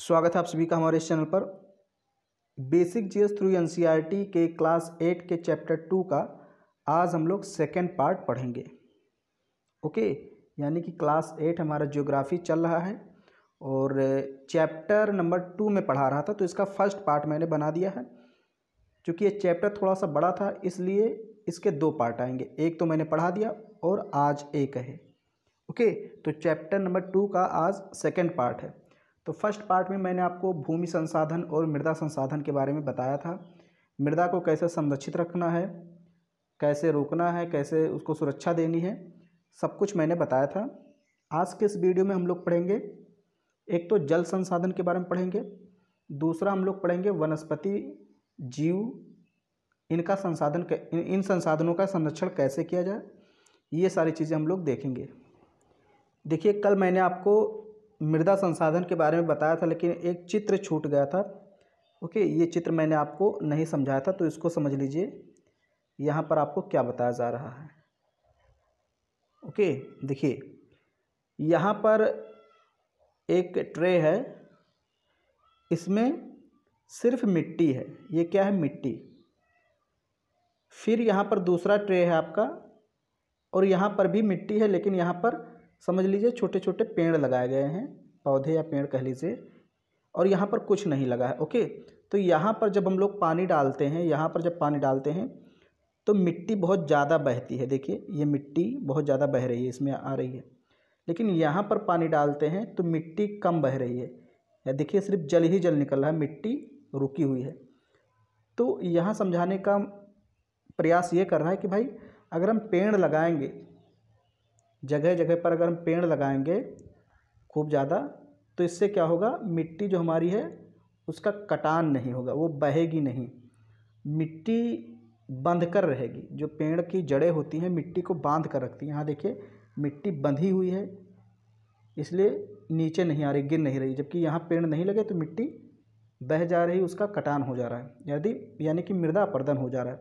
स्वागत है आप सभी का हमारे इस चैनल पर। बेसिक जीएस थ्रू एनसीईआरटी के क्लास 8 के चैप्टर 2 का आज हम लोग सेकेंड पार्ट पढ़ेंगे। ओके, यानी कि क्लास 8 हमारा ज्योग्राफी चल रहा है और चैप्टर नंबर 2 में पढ़ा रहा था, तो इसका फर्स्ट पार्ट मैंने बना दिया है। क्योंकि ये चैप्टर थोड़ा सा बड़ा था इसलिए इसके 2 पार्ट आएंगे, एक तो मैंने पढ़ा दिया और आज एक है। ओके, तो चैप्टर नंबर 2 का आज सेकेंड पार्ट है। तो फर्स्ट पार्ट में मैंने आपको भूमि संसाधन और मृदा संसाधन के बारे में बताया था। मृदा को कैसे संरक्षित रखना है, कैसे रोकना है, कैसे उसको सुरक्षा देनी है, सब कुछ मैंने बताया था। आज के इस वीडियो में हम लोग पढ़ेंगे, एक तो जल संसाधन के बारे में पढ़ेंगे, दूसरा हम लोग पढ़ेंगे वनस्पति जीव, इनका संसाधन, इन संसाधनों का संरक्षण कैसे किया जाए, ये सारी चीज़ें हम लोग देखेंगे। देखिए, कल मैंने आपको मृदा संसाधन के बारे में बताया था, लेकिन एक चित्र छूट गया था। ओके, ये चित्र मैंने आपको नहीं समझाया था, तो इसको समझ लीजिए। यहाँ पर आपको क्या बताया जा रहा है। ओके, देखिए यहाँ पर एक ट्रे है, इसमें सिर्फ मिट्टी है। ये क्या है? मिट्टी। फिर यहाँ पर दूसरा ट्रे है आपका, और यहाँ पर भी मिट्टी है, लेकिन यहाँ पर समझ लीजिए छोटे छोटे पेड़ लगाए गए हैं, पौधे या पेड़ कह लीजिए, और यहाँ पर कुछ नहीं लगा है। ओके, तो यहाँ पर जब हम लोग पानी डालते हैं, यहाँ पर जब पानी डालते हैं तो मिट्टी बहुत ज़्यादा बहती है। देखिए, ये मिट्टी बहुत ज़्यादा बह रही है, इसमें आ रही है। लेकिन यहाँ पर पानी डालते हैं तो मिट्टी कम बह रही है। या देखिए, सिर्फ जल ही जल निकल रहा है, मिट्टी रुकी हुई है। तो यहाँ समझाने का प्रयास ये कर रहा है कि भाई, अगर हम पेड़ लगाएंगे, जगह जगह पर अगर हम पेड़ लगाएंगे खूब ज़्यादा, तो इससे क्या होगा, मिट्टी जो हमारी है उसका कटान नहीं होगा, वो बहेगी नहीं, मिट्टी बंध कर रहेगी। जो पेड़ की जड़ें होती हैं मिट्टी को बांध कर रखती हैं। यहाँ देखिए, मिट्टी बंधी हुई है, इसलिए नीचे नहीं आ रही, गिर नहीं रही। जबकि यहाँ पेड़ नहीं लगे तो मिट्टी बह जा रही, उसका कटान हो जा रहा है, यानी कि मृदा अपरदन हो जा रहा है।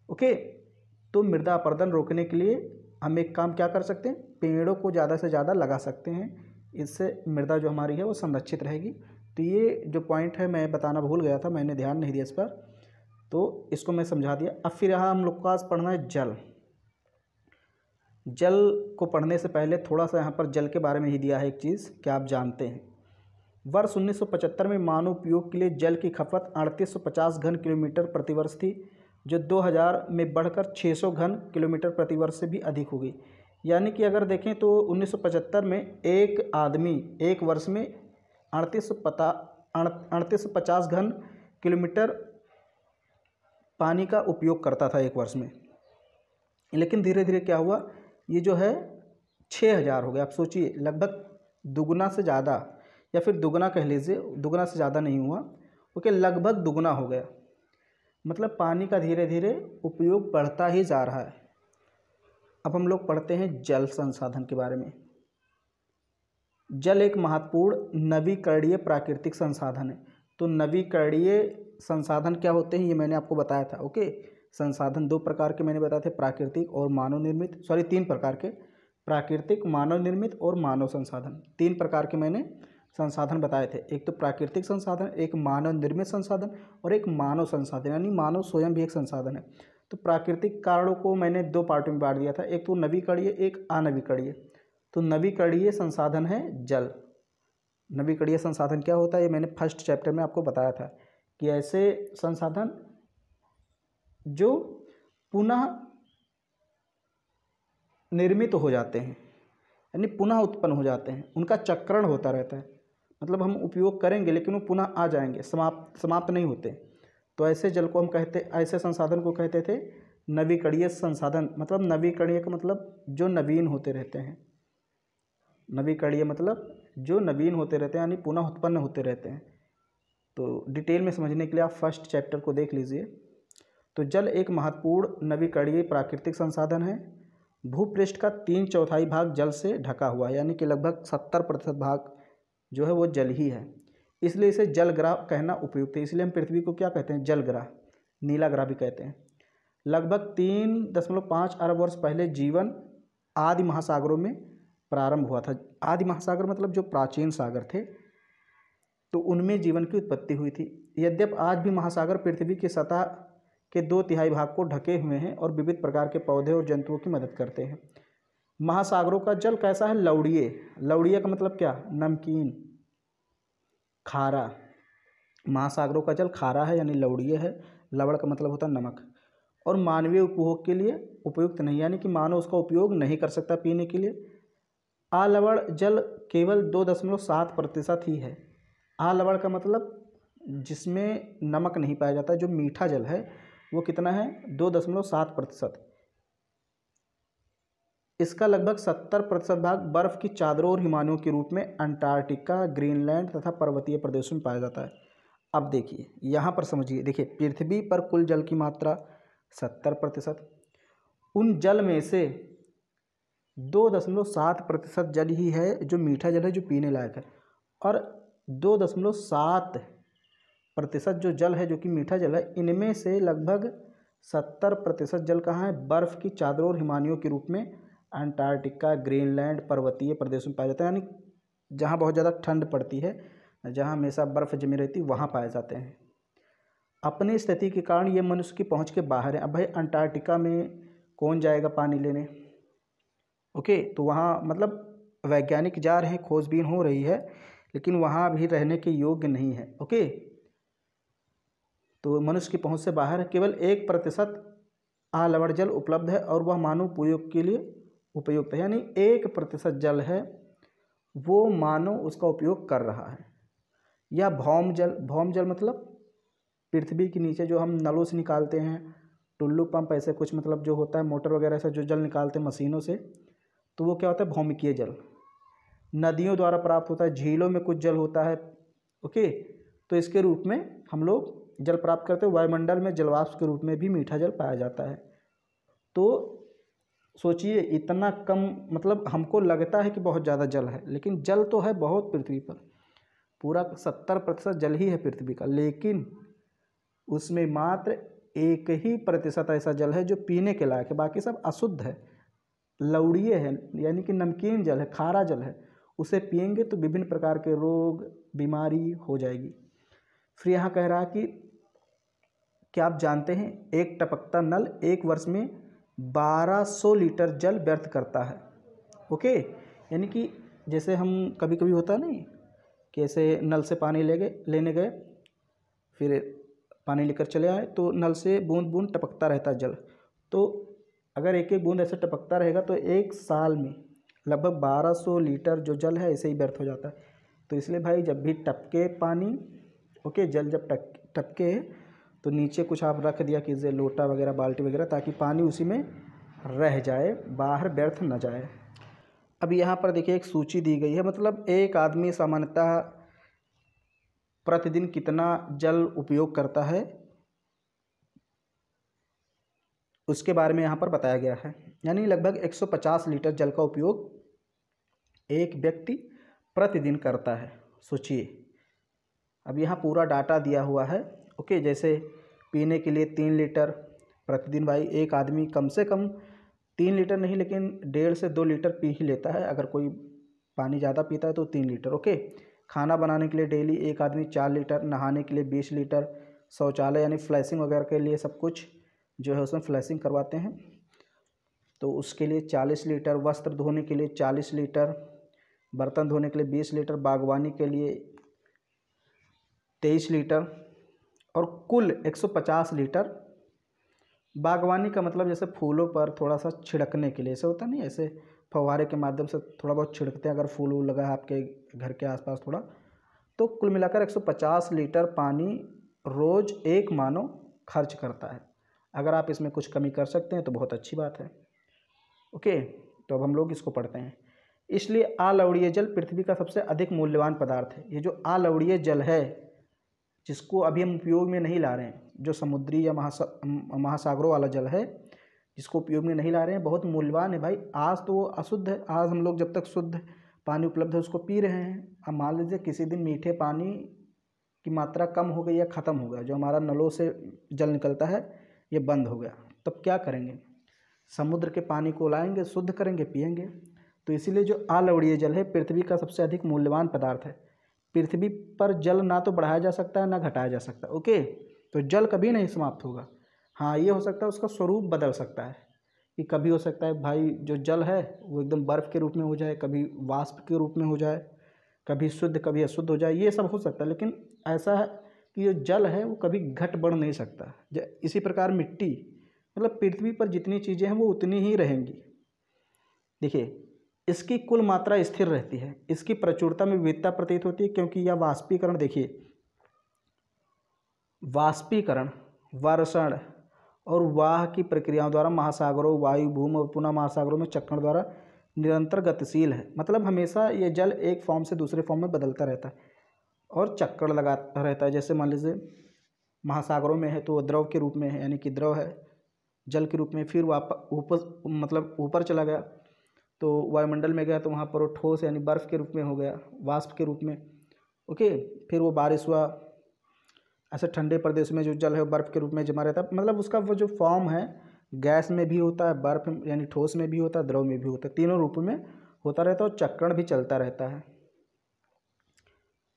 ओके, तो मृदा अपरदन रोकने के लिए हम एक काम क्या कर सकते हैं, पेड़ों को ज़्यादा से ज़्यादा लगा सकते हैं। इससे मृदा जो हमारी है वो संरक्षित रहेगी। तो ये जो पॉइंट है मैं बताना भूल गया था, मैंने ध्यान नहीं दिया इस पर, तो इसको मैं समझा दिया। अब फिर यहाँ हम लोग को आज पढ़ना है जल। जल को पढ़ने से पहले थोड़ा सा यहाँ पर जल के बारे में ही दिया है एक चीज़, क्या आप जानते हैं? वर्ष 1975 में मानव उपयोग के लिए जल की खपत 3850 घन किलोमीटर प्रतिवर्ष थी, जो 2000 में बढ़कर 600 घन किलोमीटर प्रतिवर्ष से भी अधिक हो गई। यानी कि अगर देखें तो 1975 में एक आदमी एक वर्ष में 3850 घन किलोमीटर पानी का उपयोग करता था एक वर्ष में। लेकिन धीरे धीरे क्या हुआ, ये जो है 6000 हो गया। आप सोचिए, लगभग दुगना से ज़्यादा, या फिर दुगना कह लीजिए, दुगना से ज़्यादा नहीं हुआ, ओके, लगभग दुगना हो गया। मतलब पानी का धीरे धीरे उपयोग बढ़ता ही जा रहा है। अब हम लोग पढ़ते हैं जल संसाधन के बारे में। जल एक महत्वपूर्ण नवीकरणीय प्राकृतिक संसाधन है। तो नवीकरणीय संसाधन क्या होते हैं, ये मैंने आपको बताया था। ओके, संसाधन 2 प्रकार के मैंने बताए थे, प्राकृतिक और मानव निर्मित, 3 प्रकार के, प्राकृतिक, मानव निर्मित और मानव संसाधन। 3 प्रकार के मैंने संसाधन बताए थे। एक तो प्राकृतिक संसाधन, एक मानव निर्मित संसाधन और एक मानव संसाधन, यानी मानव स्वयं भी एक संसाधन है। तो प्राकृतिक कारणों को मैंने 2 पार्टों में बांट दिया था, एक तो नवीकरणीय, एक अनवीकरणीय। तो नवीकरणीय संसाधन है जल। नवीकरणीय संसाधन क्या होता है, ये मैंने फर्स्ट चैप्टर में आपको बताया था कि ऐसे संसाधन जो पुनः निर्मित हो जाते हैं, यानी पुनः उत्पन्न हो जाते हैं, उनका चक्रण होता रहता है। मतलब हम उपयोग करेंगे लेकिन वो पुनः आ जाएंगे, समाप्त नहीं होते। तो ऐसे जल को हम ऐसे संसाधन को कहते थे नवीकरणीय संसाधन। मतलब नवीकरणीय का मतलब जो नवीन होते रहते हैं। नवीकरणीय मतलब जो नवीन होते रहते हैं, यानी पुनः उत्पन्न होते रहते हैं। तो डिटेल में समझने के लिए आप फर्स्ट चैप्टर को देख लीजिए। तो जल एक महत्वपूर्ण नवीकरणीय प्राकृतिक संसाधन है। भूपृष्ठ का 3/4 भाग जल से ढका हुआ है, यानी कि लगभग 70% भाग जो है वो जल ही है। इसलिए इसे जलग्रह कहना उपयुक्त है। इसलिए हम पृथ्वी को क्या कहते हैं, जलग्रह, नीला ग्रह भी कहते हैं। लगभग 3.5 अरब वर्ष पहले जीवन आदि महासागरों में प्रारंभ हुआ था। आदि महासागर मतलब जो प्राचीन सागर थे, तो उनमें जीवन की उत्पत्ति हुई थी। यद्यपि आज भी महासागर पृथ्वी की सतह के 2/3 भाग को ढके हुए हैं और विविध प्रकार के पौधे और जंतुओं की मदद करते हैं। महासागरों का जल कैसा है? लवणीय। लवणीय का मतलब क्या? नमकीन, खारा। महासागरों का जल खारा है यानी लवणीय है। लवण का मतलब होता है नमक। और मानवीय उपभोग के लिए उपयुक्त नहीं, यानी कि मानव उसका उपयोग नहीं कर सकता पीने के लिए। अलवण जल केवल 2.7% ही है। अलवण का मतलब जिसमें नमक नहीं पाया जाता, जो मीठा जल है वो कितना है? 2.7%। इसका लगभग 70% भाग बर्फ की चादरों और हिमालयों के रूप में अंटार्कटिका, ग्रीनलैंड तथा पर्वतीय प्रदेशों में पाया जाता है। अब देखिए यहाँ पर समझिए, देखिए पृथ्वी पर कुल जल की मात्रा 70%, उन जल में से 2.7% जल ही है जो मीठा जल है, जो पीने लायक है। और 2.7% जो जल है जो कि मीठा जल है, इनमें से लगभग 70% जल कहाँ है? बर्फ़ की चादरों और हिमालयों के रूप में अंटार्कटिका, ग्रीनलैंड, पर्वतीय प्रदेशों में पाया जाता है, यानी जहाँ बहुत ज़्यादा ठंड पड़ती है, जहाँ हमेशा बर्फ़ जमी रहती है, वहाँ पाए जाते हैं। अपनी स्थिति के कारण ये मनुष्य की पहुँच के बाहर है। अब भाई अंटार्कटिका में कौन जाएगा पानी लेने? ओके, तो वहाँ मतलब वैज्ञानिक जा रहे हैं, खोजबीन हो रही है, लेकिन वहाँ भी रहने के योग्य नहीं है। ओके, तो मनुष्य की पहुँच से बाहर है। केवल 1% अलवण जल उपलब्ध है और वह मानव उपयोग के लिए उपयुक्त है, यानी 1% जल है वो मानव उसका उपयोग कर रहा है। या भौम जल। भौम जल मतलब पृथ्वी के नीचे जो हम नलों से निकालते हैं, टुल्लू पंप ऐसे कुछ, मतलब जो होता है मोटर वगैरह से जो जल निकालते हैं मशीनों से, तो वो क्या होता है? भौमिकीय जल। नदियों द्वारा प्राप्त होता है, झीलों में कुछ जल होता है। ओके, तो इसके रूप में हम लोग जल प्राप्त करते हैं। वायुमंडल में जलवाष्प के रूप में भी मीठा जल पाया जाता है। तो सोचिए इतना कम, मतलब हमको लगता है कि बहुत ज़्यादा जल है, लेकिन जल तो है बहुत पृथ्वी पर। पूरा 70% जल ही है पृथ्वी का, लेकिन उसमें मात्र 1% ऐसा जल है जो पीने के लायक है, बाकी सब अशुद्ध है, लवणीय है, यानी कि नमकीन जल है, खारा जल है। उसे पिएंगे तो विभिन्न प्रकार के रोग, बीमारी हो जाएगी। फिर यहाँ कह रहा कि क्या आप जानते हैं एक टपकता नल एक वर्ष में 1200 लीटर जल व्यर्थ करता है। ओके, यानी कि जैसे हम कभी कभी होता नहीं कि ऐसे नल से पानी लेने गए, फिर पानी लेकर चले आए, तो नल से बूंद बूंद टपकता रहता है जल। तो अगर एक एक बूंद ऐसे टपकता रहेगा तो एक साल में लगभग 1200 लीटर जो जल है ऐसे ही व्यर्थ हो जाता है। तो इसलिए भाई जब भी टपके पानी, ओके, जल जब टपके तो नीचे कुछ आप रख दिया कीजिए, लोटा वगैरह, बाल्टी वगैरह, ताकि पानी उसी में रह जाए, बाहर व्यर्थ न जाए। अब यहाँ पर देखिए एक सूची दी गई है, मतलब एक आदमी सामान्यतः प्रतिदिन कितना जल उपयोग करता है उसके बारे में यहाँ पर बताया गया है। यानी लगभग 150 लीटर जल का उपयोग एक व्यक्ति प्रतिदिन करता है। सोचिए, अब यहाँ पूरा डाटा दिया हुआ है। ओके, जैसे पीने के लिए 3 लीटर प्रतिदिन, भाई एक आदमी कम से कम 3 लीटर नहीं लेकिन 1.5 से 2 लीटर पी ही लेता है। अगर कोई पानी ज़्यादा पीता है तो 3 लीटर। ओके, खाना बनाने के लिए डेली एक आदमी 4 लीटर, नहाने के लिए 20 लीटर, शौचालय यानी फ्लैशिंग वगैरह के लिए सब कुछ जो है उसमें फ्लैशिंग करवाते हैं तो उसके लिए 40 लीटर, वस्त्र धोने के लिए 40 लीटर, बर्तन धोने के लिए 20 लीटर, बागवानी के लिए 23 लीटर और कुल 150 लीटर। बागवानी का मतलब जैसे फूलों पर थोड़ा सा छिड़कने के लिए, ऐसे होता नहीं, ऐसे फव्वारे के माध्यम से थोड़ा बहुत छिड़कते हैं अगर फूल वूल लगा है आपके घर के आसपास थोड़ा, तो कुल मिलाकर 150 लीटर पानी रोज़ एक मानव खर्च करता है। अगर आप इसमें कुछ कमी कर सकते हैं तो बहुत अच्छी बात है। ओके, तो अब हम लोग इसको पढ़ते हैं। इसलिए अलवणीय जल पृथ्वी का सबसे अधिक मूल्यवान पदार्थ है। ये जो अलवणीय जल है जिसको अभी हम उपयोग में नहीं ला रहे हैं, जो समुद्री या महासागरों वाला जल है जिसको उपयोग में नहीं ला रहे हैं, बहुत मूल्यवान है भाई। आज तो वो अशुद्ध है, आज हम लोग जब तक शुद्ध पानी उपलब्ध है उसको पी रहे हैं। अब मान लीजिए किसी दिन मीठे पानी की मात्रा कम हो गई या ख़त्म हो गया, जो हमारा नलों से जल निकलता है ये बंद हो गया, तब क्या करेंगे? समुद्र के पानी को लाएंगे, शुद्ध करेंगे, पिएंगे। तो इसीलिए जो अलवणीय जल है पृथ्वी का सबसे अधिक मूल्यवान पदार्थ है। पृथ्वी पर जल ना तो बढ़ाया जा सकता है ना घटाया जा सकता। ओके, तो जल कभी नहीं समाप्त होगा। हाँ, ये हो सकता है उसका स्वरूप बदल सकता है, कि कभी हो सकता है भाई जो जल है वो एकदम बर्फ़ के रूप में हो जाए, कभी वाष्प के रूप में हो जाए, कभी शुद्ध कभी अशुद्ध हो जाए, ये सब हो सकता है। लेकिन ऐसा है कि जो जल है वो कभी घट बढ़ नहीं सकता। इसी प्रकार मिट्टी, मतलब पृथ्वी पर जितनी चीज़ें हैं वो उतनी ही रहेंगी। देखिए, इसकी कुल मात्रा स्थिर रहती है, इसकी प्रचुरता में विविधता प्रतीत होती है, क्योंकि यह वाष्पीकरण, देखिए वाष्पीकरण, वर्षण और वाह की प्रक्रियाओं द्वारा महासागरों, वायु, भूमि और पुनः महासागरों में चक्रण द्वारा निरंतर गतिशील है। मतलब हमेशा ये जल एक फॉर्म से दूसरे फॉर्म में बदलता रहता है और चक्कर लगाता रहता है। जैसे मान लीजिए महासागरों में है तो वो द्रव के रूप में है, यानी कि द्रव है जल के रूप में, फिर वापस ऊपर, मतलब ऊपर चला गया तो वायुमंडल में गया तो वहाँ पर वो ठोस यानी बर्फ़ के रूप में हो गया, वाष्प के रूप में। ओके, फिर वो बारिश हुआ, ऐसे ठंडे प्रदेश में जो जल है वो बर्फ़ के रूप में जमा रहता है। मतलब उसका वो जो फॉर्म है गैस में भी होता है, बर्फ़ यानी ठोस में भी होता है, द्रव में भी होता है, तीनों रूपों में होता रहता है और चक्रण भी चलता रहता है।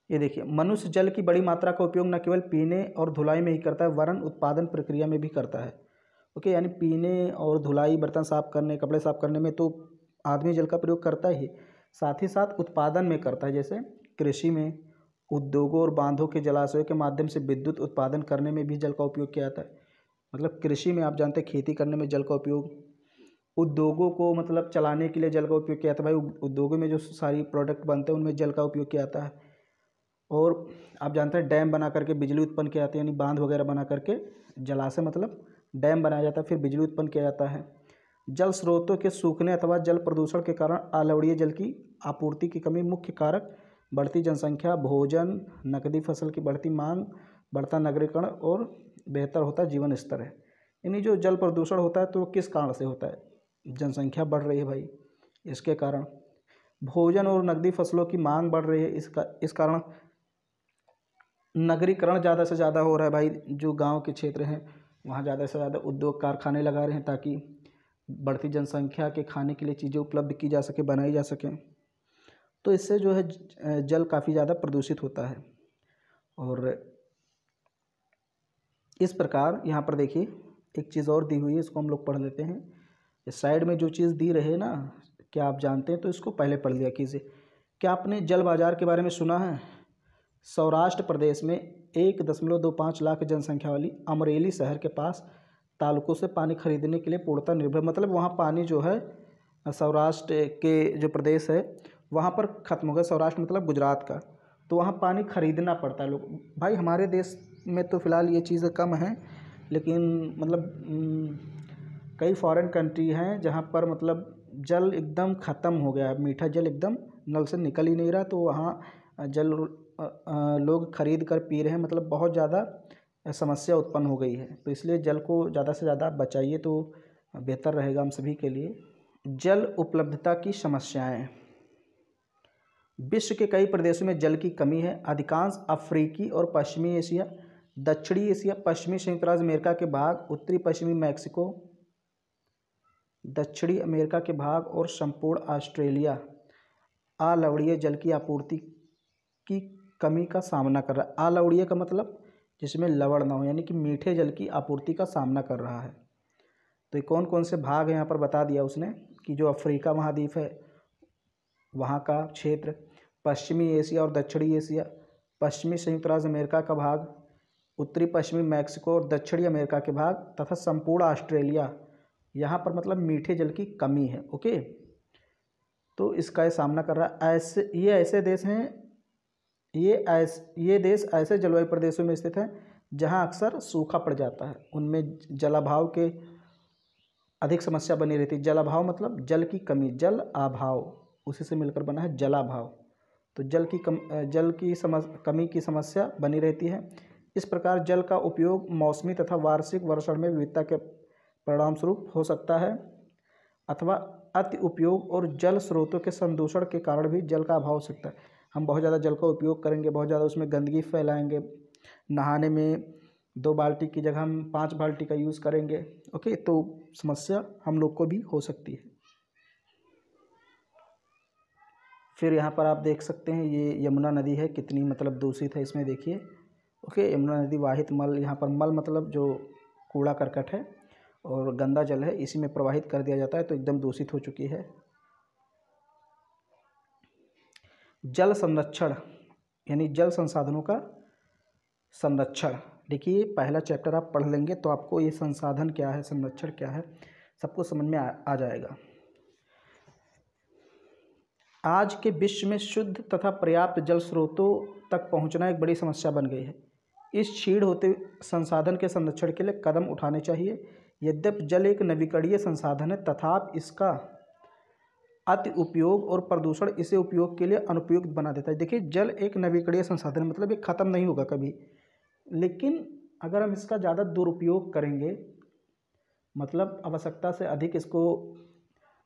ये देखिए, मनुष्य जल की बड़ी मात्रा का उपयोग न केवल पीने और धुलाई में ही करता है वरन उत्पादन प्रक्रिया में भी करता है। ओके, यानी पीने और धुलाई, बर्तन साफ करने, कपड़े साफ करने में तो आदमी जल का प्रयोग करता ही, साथ ही साथ उत्पादन में करता है। जैसे कृषि में, उद्योगों और बांधों के जलाशयों के माध्यम से विद्युत उत्पादन करने में भी जल का उपयोग किया जाता है। मतलब कृषि में आप जानते हैं खेती करने में जल का उपयोग, उद्योगों को मतलब चलाने के लिए जल का उपयोग किया जाता है। भाई उद्योगों में जो सारी प्रोडक्ट बनते हैं उनमें जल का उपयोग किया जाता है। और आप जानते हैं डैम बना करके बिजली उत्पन्न किया जाती है, यानी बांध वगैरह बना करके, जलाशय मतलब डैम बनाया जाता है, फिर बिजली उत्पन्न किया जाता है। जल स्रोतों के सूखने अथवा जल प्रदूषण के कारण अलवणीय जल की आपूर्ति की कमी मुख्य कारक बढ़ती जनसंख्या, भोजन, नकदी फसल की बढ़ती मांग, बढ़ता नगरीकरण और बेहतर होता जीवन स्तर है। यानी जो जल प्रदूषण होता है तो वो किस कारण से होता है? जनसंख्या बढ़ रही है भाई, इसके कारण। भोजन और नकदी फसलों की मांग बढ़ रही है, इस कारण नगरीकरण ज़्यादा से ज़्यादा हो रहा है भाई। जो गांव के क्षेत्र हैं वहाँ ज़्यादा से ज़्यादा उद्योग कारखाने लगा रहे हैं ताकि बढ़ती जनसंख्या के खाने के लिए चीज़ें उपलब्ध की जा सके, बनाई जा सकें। तो इससे जो है जल काफ़ी ज़्यादा प्रदूषित होता है। और इस प्रकार यहाँ पर देखिए एक चीज़ और दी हुई है, इसको हम लोग पढ़ लेते हैं। इस साइड में जो चीज़ दी रहे ना, क्या आप जानते हैं? तो इसको पहले पढ़ लिया कीजिए। क्या आपने जल बाज़ार के बारे में सुना है? सौराष्ट्र प्रदेश में 1.25 लाख जनसंख्या वाली अमरेली शहर के पास तालुकों से पानी खरीदने के लिए पूर्णतः निर्भर, मतलब वहाँ पानी जो है सौराष्ट्र के जो प्रदेश है वहाँ पर ख़त्म हो गया। सौराष्ट्र मतलब गुजरात का, तो वहाँ पानी खरीदना पड़ता है लोग। भाई हमारे देश में तो फ़िलहाल ये चीज़ें कम हैं, लेकिन मतलब कई फॉरेन कंट्री हैं जहाँ पर मतलब जल एकदम ख़त्म हो गया है, मीठा जल एकदम नल से निकल ही नहीं रहा, तो वहाँ जल लोग खरीद कर पी रहे हैं। मतलब बहुत ज़्यादा समस्या उत्पन्न हो गई है, तो इसलिए जल को ज़्यादा से ज़्यादा बचाइए तो बेहतर रहेगा हम सभी के लिए। जल उपलब्धता की समस्याएं। विश्व के कई प्रदेशों में जल की कमी है। अधिकांश अफ्रीकी और पश्चिमी एशिया, दक्षिणी एशिया, पश्चिमी संयुक्त राज्य अमेरिका के भाग, उत्तरी पश्चिमी मैक्सिको, दक्षिणी अमेरिका के भाग और संपूर्ण ऑस्ट्रेलिया अलवणीय जल की आपूर्ति की कमी का सामना कर रहा है। अलवणीय का मतलब जिसमें लवण ना हो, यानी कि मीठे जल की आपूर्ति का सामना कर रहा है। तो ये कौन कौन से भाग हैं यहाँ पर बता दिया उसने, कि जो अफ्रीका महाद्वीप है वहाँ का क्षेत्र, पश्चिमी एशिया और दक्षिणी एशिया, पश्चिमी संयुक्त राज्य अमेरिका का भाग, उत्तरी पश्चिमी मैक्सिको और दक्षिणी अमेरिका के भाग तथा संपूर्ण ऑस्ट्रेलिया, यहाँ पर मतलब मीठे जल की कमी है। ओके, तो इसका ये सामना कर रहा है। ये ऐसे देश हैं, ये देश ऐसे जलवायु प्रदेशों में स्थित हैं जहाँ अक्सर सूखा पड़ जाता है। उनमें जलाभाव के अधिक समस्या बनी रहती है। जलाभाव मतलब जल की कमी, जल अभाव उसी से मिलकर बना है जलाभाव। तो जल की कमी की समस्या बनी रहती है। इस प्रकार जल का उपयोग मौसमी तथा वार्षिक वर्षण में विविधता के परिणाम स्वरूप हो सकता है, अथवा अति उपयोग और जल स्रोतों के संदूषण के कारण भी जल का अभाव हो सकता है। हम बहुत ज़्यादा जल का उपयोग करेंगे, बहुत ज़्यादा उसमें गंदगी फैलाएंगे, नहाने में 2 बाल्टी की जगह हम 5 बाल्टी का यूज़ करेंगे। ओके, तो समस्या हम लोग को भी हो सकती है। फिर यहाँ पर आप देख सकते हैं ये यमुना नदी है, कितनी मतलब दूषित है इसमें देखिए। ओके, यमुना नदी वाहित मल, यहाँ पर मल मतलब जो कूड़ा करकट है और गंदा जल है, इसी में प्रवाहित कर दिया जाता है, तो एकदम दूषित हो चुकी है। जल संरक्षण यानी जल संसाधनों का संरक्षण। देखिए पहला चैप्टर आप पढ़ लेंगे तो आपको ये संसाधन क्या है, संरक्षण क्या है, सबको समझ में आ जाएगा। आज के विश्व में शुद्ध तथा पर्याप्त जल स्रोतों तक पहुंचना एक बड़ी समस्या बन गई है। इस क्षीण होते संसाधन के संरक्षण के लिए कदम उठाने चाहिए। यद्यपि जल एक नवीकरणीय संसाधन है, तथापि इसका अति उपयोग और प्रदूषण इसे उपयोग के लिए अनुपयुक्त बना देता है। देखिए जल एक नवीकरणीय संसाधन है, मतलब ये ख़त्म नहीं होगा कभी, लेकिन अगर हम इसका ज़्यादा दुरुपयोग करेंगे, मतलब आवश्यकता से अधिक इसको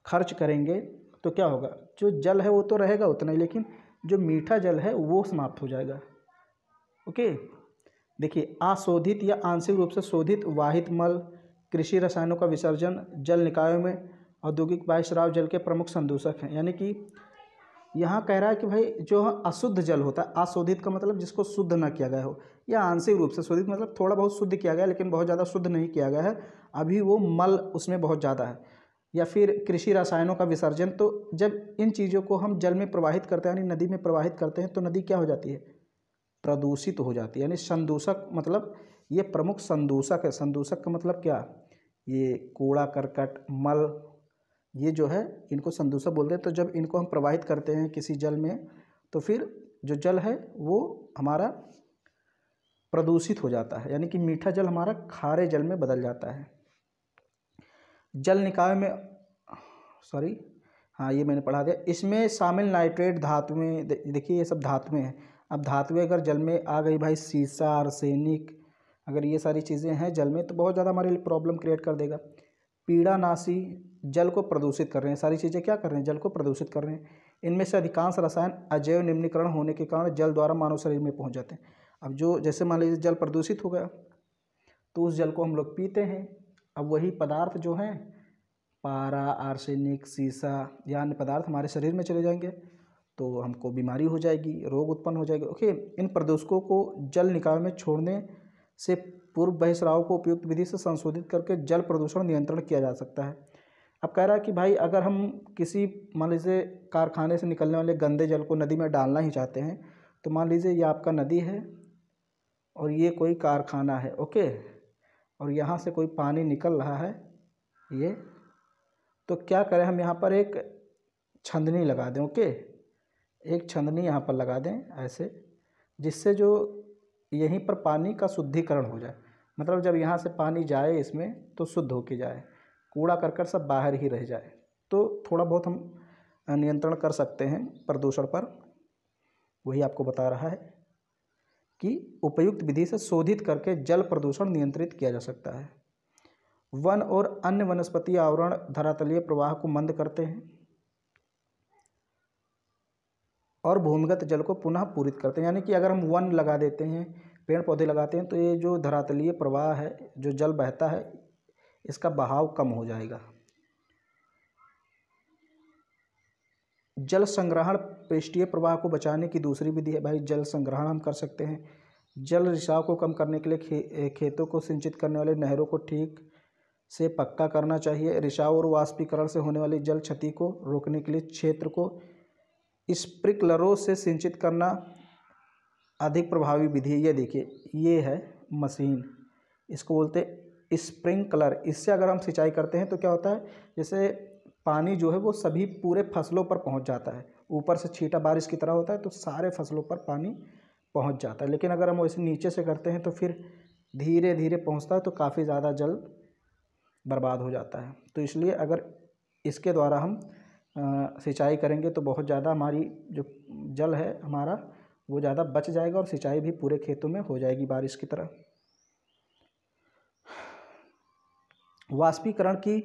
खर्च करेंगे, तो क्या होगा, जो जल है वो तो रहेगा उतना ही, लेकिन जो मीठा जल है वो समाप्त हो जाएगा। ओके, देखिए अशोधित या आंशिक रूप से शोधित वाहित मल, कृषि रसायनों का विसर्जन, जल निकायों में औद्योगिक वायु स्राव जल के प्रमुख संदूषक हैं। यानी कि यहाँ कह रहा है कि भाई जो अशुद्ध जल होता है, अशोधित का मतलब जिसको शुद्ध ना किया गया हो, या आंशिक रूप से शोधित मतलब थोड़ा बहुत शुद्ध किया गया है लेकिन बहुत ज़्यादा शुद्ध नहीं किया गया है, अभी वो मल उसमें बहुत ज़्यादा है, या फिर कृषि रसायनों का विसर्जन। तो जब इन चीज़ों को हम जल में प्रवाहित करते हैं यानी नदी में प्रवाहित करते हैं, तो नदी क्या हो जाती है, प्रदूषित हो जाती है। यानी संदूषक मतलब ये प्रमुख संदूषक है। संदूषक का मतलब क्या, ये कूड़ा करकट मल, ये जो है इनको संदूषक बोलते हैं। तो जब इनको हम प्रवाहित करते हैं किसी जल में, तो फिर जो जल है वो हमारा प्रदूषित हो जाता है, यानी कि मीठा जल हमारा खारे जल में बदल जाता है। जल निकाय में हाँ ये मैंने पढ़ा दिया, इसमें शामिल नाइट्रेट धातुएं, देखिए ये सब धातुएं हैं। अब धातुएं अगर जल में आ गई भाई, सीसा, आर्सेनिक, अगर ये सारी चीज़ें हैं जल में तो बहुत ज़्यादा हमारे लिए प्रॉब्लम क्रिएट कर देगा। पीड़ानाशी जल को प्रदूषित कर रहे हैं, सारी चीज़ें क्या कर रहे हैं, जल को प्रदूषित कर रहे हैं। इनमें से अधिकांश रसायन अजैव निम्नीकरण होने के कारण जल द्वारा मानव शरीर में पहुंच जाते हैं। अब जो जैसे मान लीजिए जल प्रदूषित हो गया तो उस जल को हम लोग पीते हैं, अब वही पदार्थ जो हैं पारा, आर्सेनिक, सीसा या अन्य पदार्थ हमारे शरीर में चले जाएंगे तो हमको बीमारी हो जाएगी, रोग उत्पन्न हो जाएगा। ओके, इन प्रदूषकों को जल निकाय में छोड़ने से पूर्व बहिस्राव को उपयुक्त विधि से संशोधित करके जल प्रदूषण नियंत्रण किया जा सकता है। अब कह रहा है कि भाई अगर हम किसी मान लीजिए कारखाने से निकलने वाले गंदे जल को नदी में डालना ही चाहते हैं, तो मान लीजिए ये आपका नदी है और ये कोई कारखाना है, ओके, और यहाँ से कोई पानी निकल रहा है ये, तो क्या करें हम यहाँ पर एक छंदनी लगा दें। ओके, एक छंदनी यहाँ पर लगा दें ऐसे, जिससे जो यहीं पर पानी का शुद्धिकरण हो जाए, मतलब जब यहाँ से पानी जाए इसमें तो शुद्ध होके जाए, कूड़ा करकट सब बाहर ही रह जाए, तो थोड़ा बहुत हम नियंत्रण कर सकते हैं प्रदूषण पर। वही आपको बता रहा है कि उपयुक्त विधि से शोधित करके जल प्रदूषण नियंत्रित किया जा सकता है। वन और अन्य वनस्पति आवरण धरातलीय प्रवाह को मंद करते हैं और भूमिगत जल को पुनः पूरित करते हैं। यानी कि अगर हम वन लगा देते हैं, पेड़ पौधे लगाते हैं, तो ये जो धरातलीय प्रवाह है, जो जल बहता है, इसका बहाव कम हो जाएगा। जल संग्रहण पृष्ठीय प्रवाह को बचाने की दूसरी विधि है भाई, जल संग्रहण हम कर सकते हैं। जल रिसाव को कम करने के लिए खेतों को सिंचित करने वाले नहरों को ठीक से पक्का करना चाहिए। रिसाव और वाष्पीकरण से होने वाली जल क्षति को रोकने के लिए क्षेत्र को स्प्रिंकलरों से सिंचित करना अधिक प्रभावी विधि है। ये देखिए ये है मशीन, इसको बोलते हैं स्प्रिंकलर। इससे अगर हम सिंचाई करते हैं तो क्या होता है, जैसे पानी जो है वो सभी पूरे फसलों पर पहुंच जाता है, ऊपर से छींटा बारिश की तरह होता है, तो सारे फसलों पर पानी पहुंच जाता है। लेकिन अगर हम वैसे नीचे से करते हैं तो फिर धीरे धीरे पहुंचता है, तो काफ़ी ज़्यादा जल बर्बाद हो जाता है। तो इसलिए अगर इसके द्वारा हम सिंचाई करेंगे तो बहुत ज़्यादा हमारी जो जल है हमारा वो ज़्यादा बच जाएगा और सिंचाई भी पूरे खेतों में हो जाएगी बारिश की तरह। वाष्पीकरण की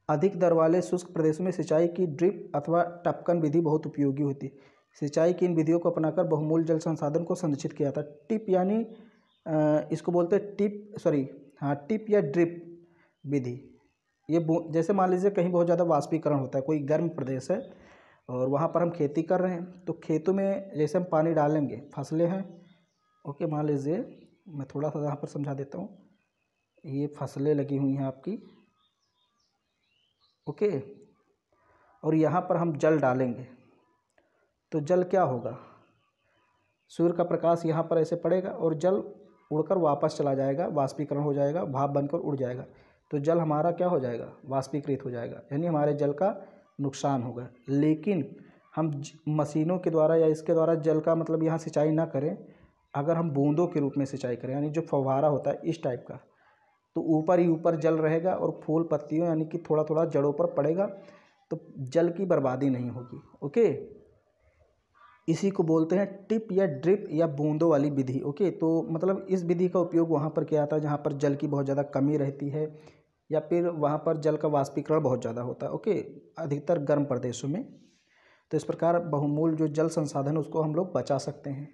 अधिक दर वाले शुष्क प्रदेशों में सिंचाई की ड्रिप अथवा टपकन विधि बहुत उपयोगी होती है। सिंचाई की इन विधियों को अपनाकर बहुमूल्य जल संसाधन को संरक्षित किया जाता है। टिप यानी इसको बोलते हैं टिप या ड्रिप विधि। ये जैसे मान लीजिए कहीं बहुत ज़्यादा वाष्पीकरण होता है, कोई गर्म प्रदेश है और वहाँ पर हम खेती कर रहे हैं, तो खेतों में जैसे हम पानी डालेंगे, फसलें हैं, ओके, मान लीजिए मैं थोड़ा सा यहाँ पर समझा देता हूँ। ये फसलें लगी हुई हैं आपकी, ओके, और यहाँ पर हम जल डालेंगे, तो जल क्या होगा, सूर्य का प्रकाश यहाँ पर ऐसे पड़ेगा और जल उड़कर वापस चला जाएगा, वाष्पीकरण हो जाएगा, भाप बनकर उड़ जाएगा, तो जल हमारा क्या हो जाएगा, वाष्पीकृत हो जाएगा, यानी हमारे जल का नुकसान होगा। लेकिन हम मशीनों के द्वारा या इसके द्वारा जल का मतलब यहाँ सिंचाई ना करें, अगर हम बूंदों के रूप में सिंचाई करें, यानी जो फव्वारा होता है इस टाइप का, तो ऊपर ही ऊपर जल रहेगा और फूल पत्तियों यानी कि थोड़ा थोड़ा जड़ों पर पड़ेगा, तो जल की बर्बादी नहीं होगी, ओके। इसी को बोलते हैं टिप या ड्रिप या बूंदों वाली विधि, ओके। तो मतलब इस विधि का उपयोग वहाँ पर किया जाता है जहाँ पर जल की बहुत ज़्यादा कमी रहती है, या फिर वहाँ पर जल का वाष्पीकरण बहुत ज़्यादा होता है, ओके, अधिकतर गर्म प्रदेशों में। तो इस प्रकार बहुमूल्य जो जल संसाधन है उसको हम लोग बचा सकते हैं।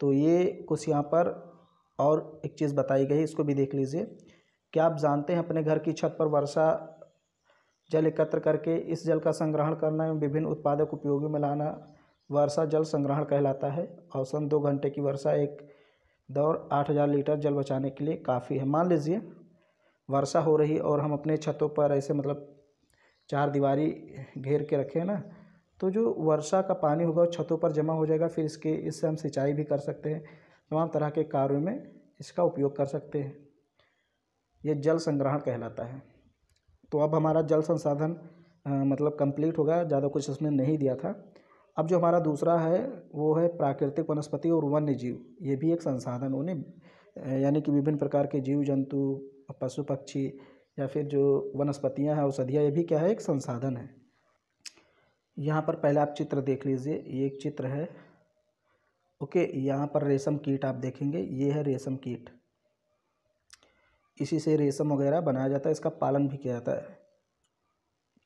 तो ये कुछ यहाँ पर और एक चीज़ बताई गई, इसको भी देख लीजिए। क्या आप जानते हैं अपने घर की छत पर वर्षा जल एकत्र करके इस जल का संग्रहण करना एवं विभिन्न उत्पादक उपयोगी में लाना वर्षा जल संग्रहण कहलाता है। औसतन 2 घंटे की वर्षा एक दौर 8000 लीटर जल बचाने के लिए काफ़ी है। मान लीजिए वर्षा हो रही और हम अपने छतों पर ऐसे मतलब चार दीवारी घेर के रखे हैं ना, तो जो वर्षा का पानी होगा वो छतों पर जमा हो जाएगा, फिर इससे हम सिंचाई भी कर सकते हैं, तमाम तरह के कार्यों में इसका उपयोग कर सकते हैं। ये जल संग्रहण कहलाता है। तो अब हमारा जल संसाधन मतलब कंप्लीट होगा, ज़्यादा कुछ इसमें नहीं दिया था। अब जो हमारा दूसरा है वो है प्राकृतिक वनस्पति और वन्य जीव। ये भी एक संसाधन उन्हें यानी कि विभिन्न प्रकार के जीव जंतु, पशु पक्षी या फिर जो वनस्पतियां हैं, औषधियाँ, ये भी क्या है, एक संसाधन है। यहाँ पर पहले आप चित्र देख लीजिए, ये एक चित्र है, ओके। यहाँ पर रेशम कीट आप देखेंगे, ये है रेशम कीट, इसी से रेशम वगैरह बनाया जाता है, इसका पालन भी किया जाता है।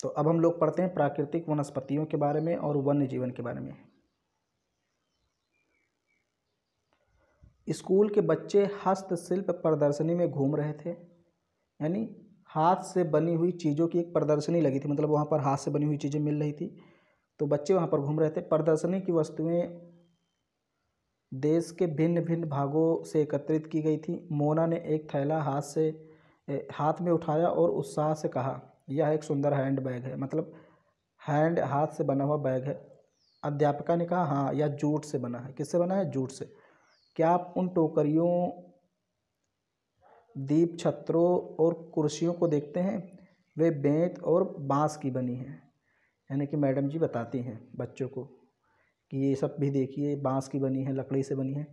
तो अब हम लोग पढ़ते हैं प्राकृतिक वनस्पतियों के बारे में और वन्य जीवन के बारे में। स्कूल के बच्चे हस्तशिल्प प्रदर्शनी में घूम रहे थे, यानी हाथ से बनी हुई चीज़ों की एक प्रदर्शनी लगी थी, मतलब वहाँ पर हाथ से बनी हुई चीज़ें मिल रही थी, तो बच्चे वहाँ पर घूम रहे थे। प्रदर्शनी की वस्तुएं देश के भिन्न भिन्न भागों से एकत्रित की गई थी। मोना ने एक थैला हाथ में उठाया और उत्साह से कहा, यह एक सुंदर हैंड बैग है, मतलब हाथ से बना हुआ बैग है। अध्यापिका ने कहा, हाँ, यह जूट से बना है। किससे बना है? जूट से। क्या आप उन टोकरियों, दीप छत्रों और कुर्सियों को देखते हैं? वे बेंत और बांस की बनी हैं। यानी कि मैडम जी बताती हैं बच्चों को कि ये सब भी देखिए, बांस की बनी है, लकड़ी से बनी है।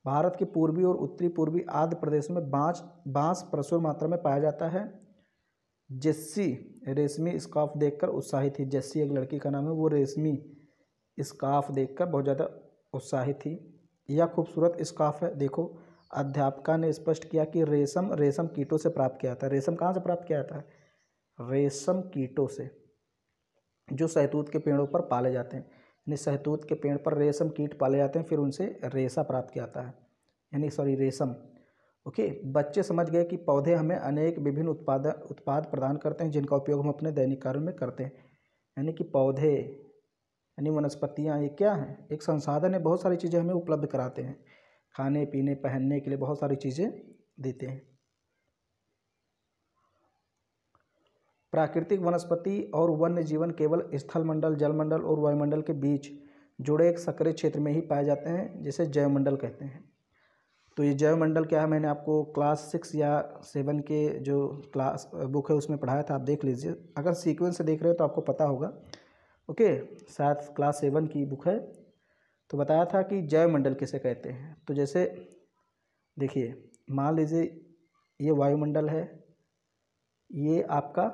भारत के पूर्वी और उत्तरी पूर्वी आंध्र प्रदेश में बांस प्रचुर मात्रा में पाया जाता है। जेस्सी रेशमी स्कार्फ देखकर उत्साहित थी। जेस्सी एक लड़की का नाम है, वो रेशमी स्कार्फ देखकर बहुत ज़्यादा उत्साहित थी। यह खूबसूरत स्कार्फ है, देखो। अध्यापिका ने स्पष्ट किया कि रेशम कीटों से प्राप्त किया था। रेशम कहाँ से प्राप्त किया जाता है? रेशम कीटों से, जो शहतूत के पेड़ों पर पाले जाते हैं। यानी शहतूत के पेड़ पर रेशम कीट पाले जाते हैं, फिर उनसे रेशा प्राप्त किया जाता है, यानी रेशम, ओके। बच्चे समझ गए कि पौधे हमें अनेक विभिन्न उत्पाद प्रदान करते हैं, जिनका उपयोग हम अपने दैनिक कार्यों में करते हैं। यानी कि पौधे यानी वनस्पतियाँ, ये क्या हैं? एक संसाधन है, बहुत सारी चीज़ें हमें उपलब्ध कराते हैं, खाने पीने पहनने के लिए बहुत सारी चीज़ें देते हैं। प्राकृतिक वनस्पति और वन्य जीवन केवल स्थलमंडल, जलमंडल और वायुमंडल के बीच जुड़े एक सक्रिय क्षेत्र में ही पाए जाते हैं, जिसे जैवमंडल कहते हैं। तो ये जैवमंडल क्या है, मैंने आपको क्लास 6 या 7 के जो क्लास बुक है उसमें पढ़ाया था, आप देख लीजिए। अगर सीक्वेंस से देख रहे हो तो आपको पता होगा, ओके। शायद क्लास 7 की बुक है, तो बताया था कि जैवमंडल किसे कहते हैं। तो जैसे देखिए, मान लीजिए ये वायुमंडल है, ये आपका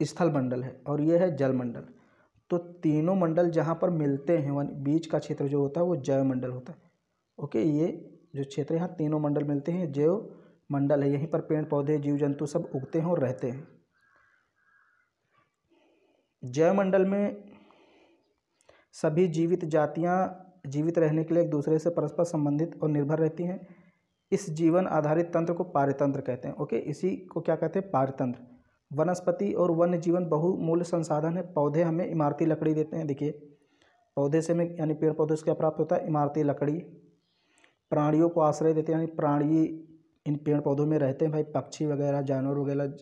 स्थल मंडल है, और ये है जल मंडल। तो तीनों मंडल जहाँ पर मिलते हैं, बीच का क्षेत्र जो होता है वो जैव मंडल होता है, ओके। ये जो क्षेत्र यहाँ तीनों मंडल मिलते हैं, जैव मंडल है। यहीं पर पेड़ पौधे, जीव जंतु सब उगते हैं और रहते हैं। जैव मंडल में सभी जीवित जातियाँ जीवित रहने के लिए एक दूसरे से परस्पर संबंधित और निर्भर रहती हैं। इस जीवन आधारित तंत्र को पारितंत्र कहते हैं, ओके। इसी को क्या कहते हैं? पारितंत्र। वनस्पति और वन्य जीवन बहुमूल्य संसाधन है। पौधे हमें इमारती लकड़ी देते हैं। देखिए पौधे से हमें यानी पेड़ पौधे से क्या प्राप्त होता है, इमारती लकड़ी। प्राणियों को आश्रय देते हैं, यानी प्राणी इन पेड़ पौधों में रहते हैं भाई, पक्षी वगैरह जानवर वगैरह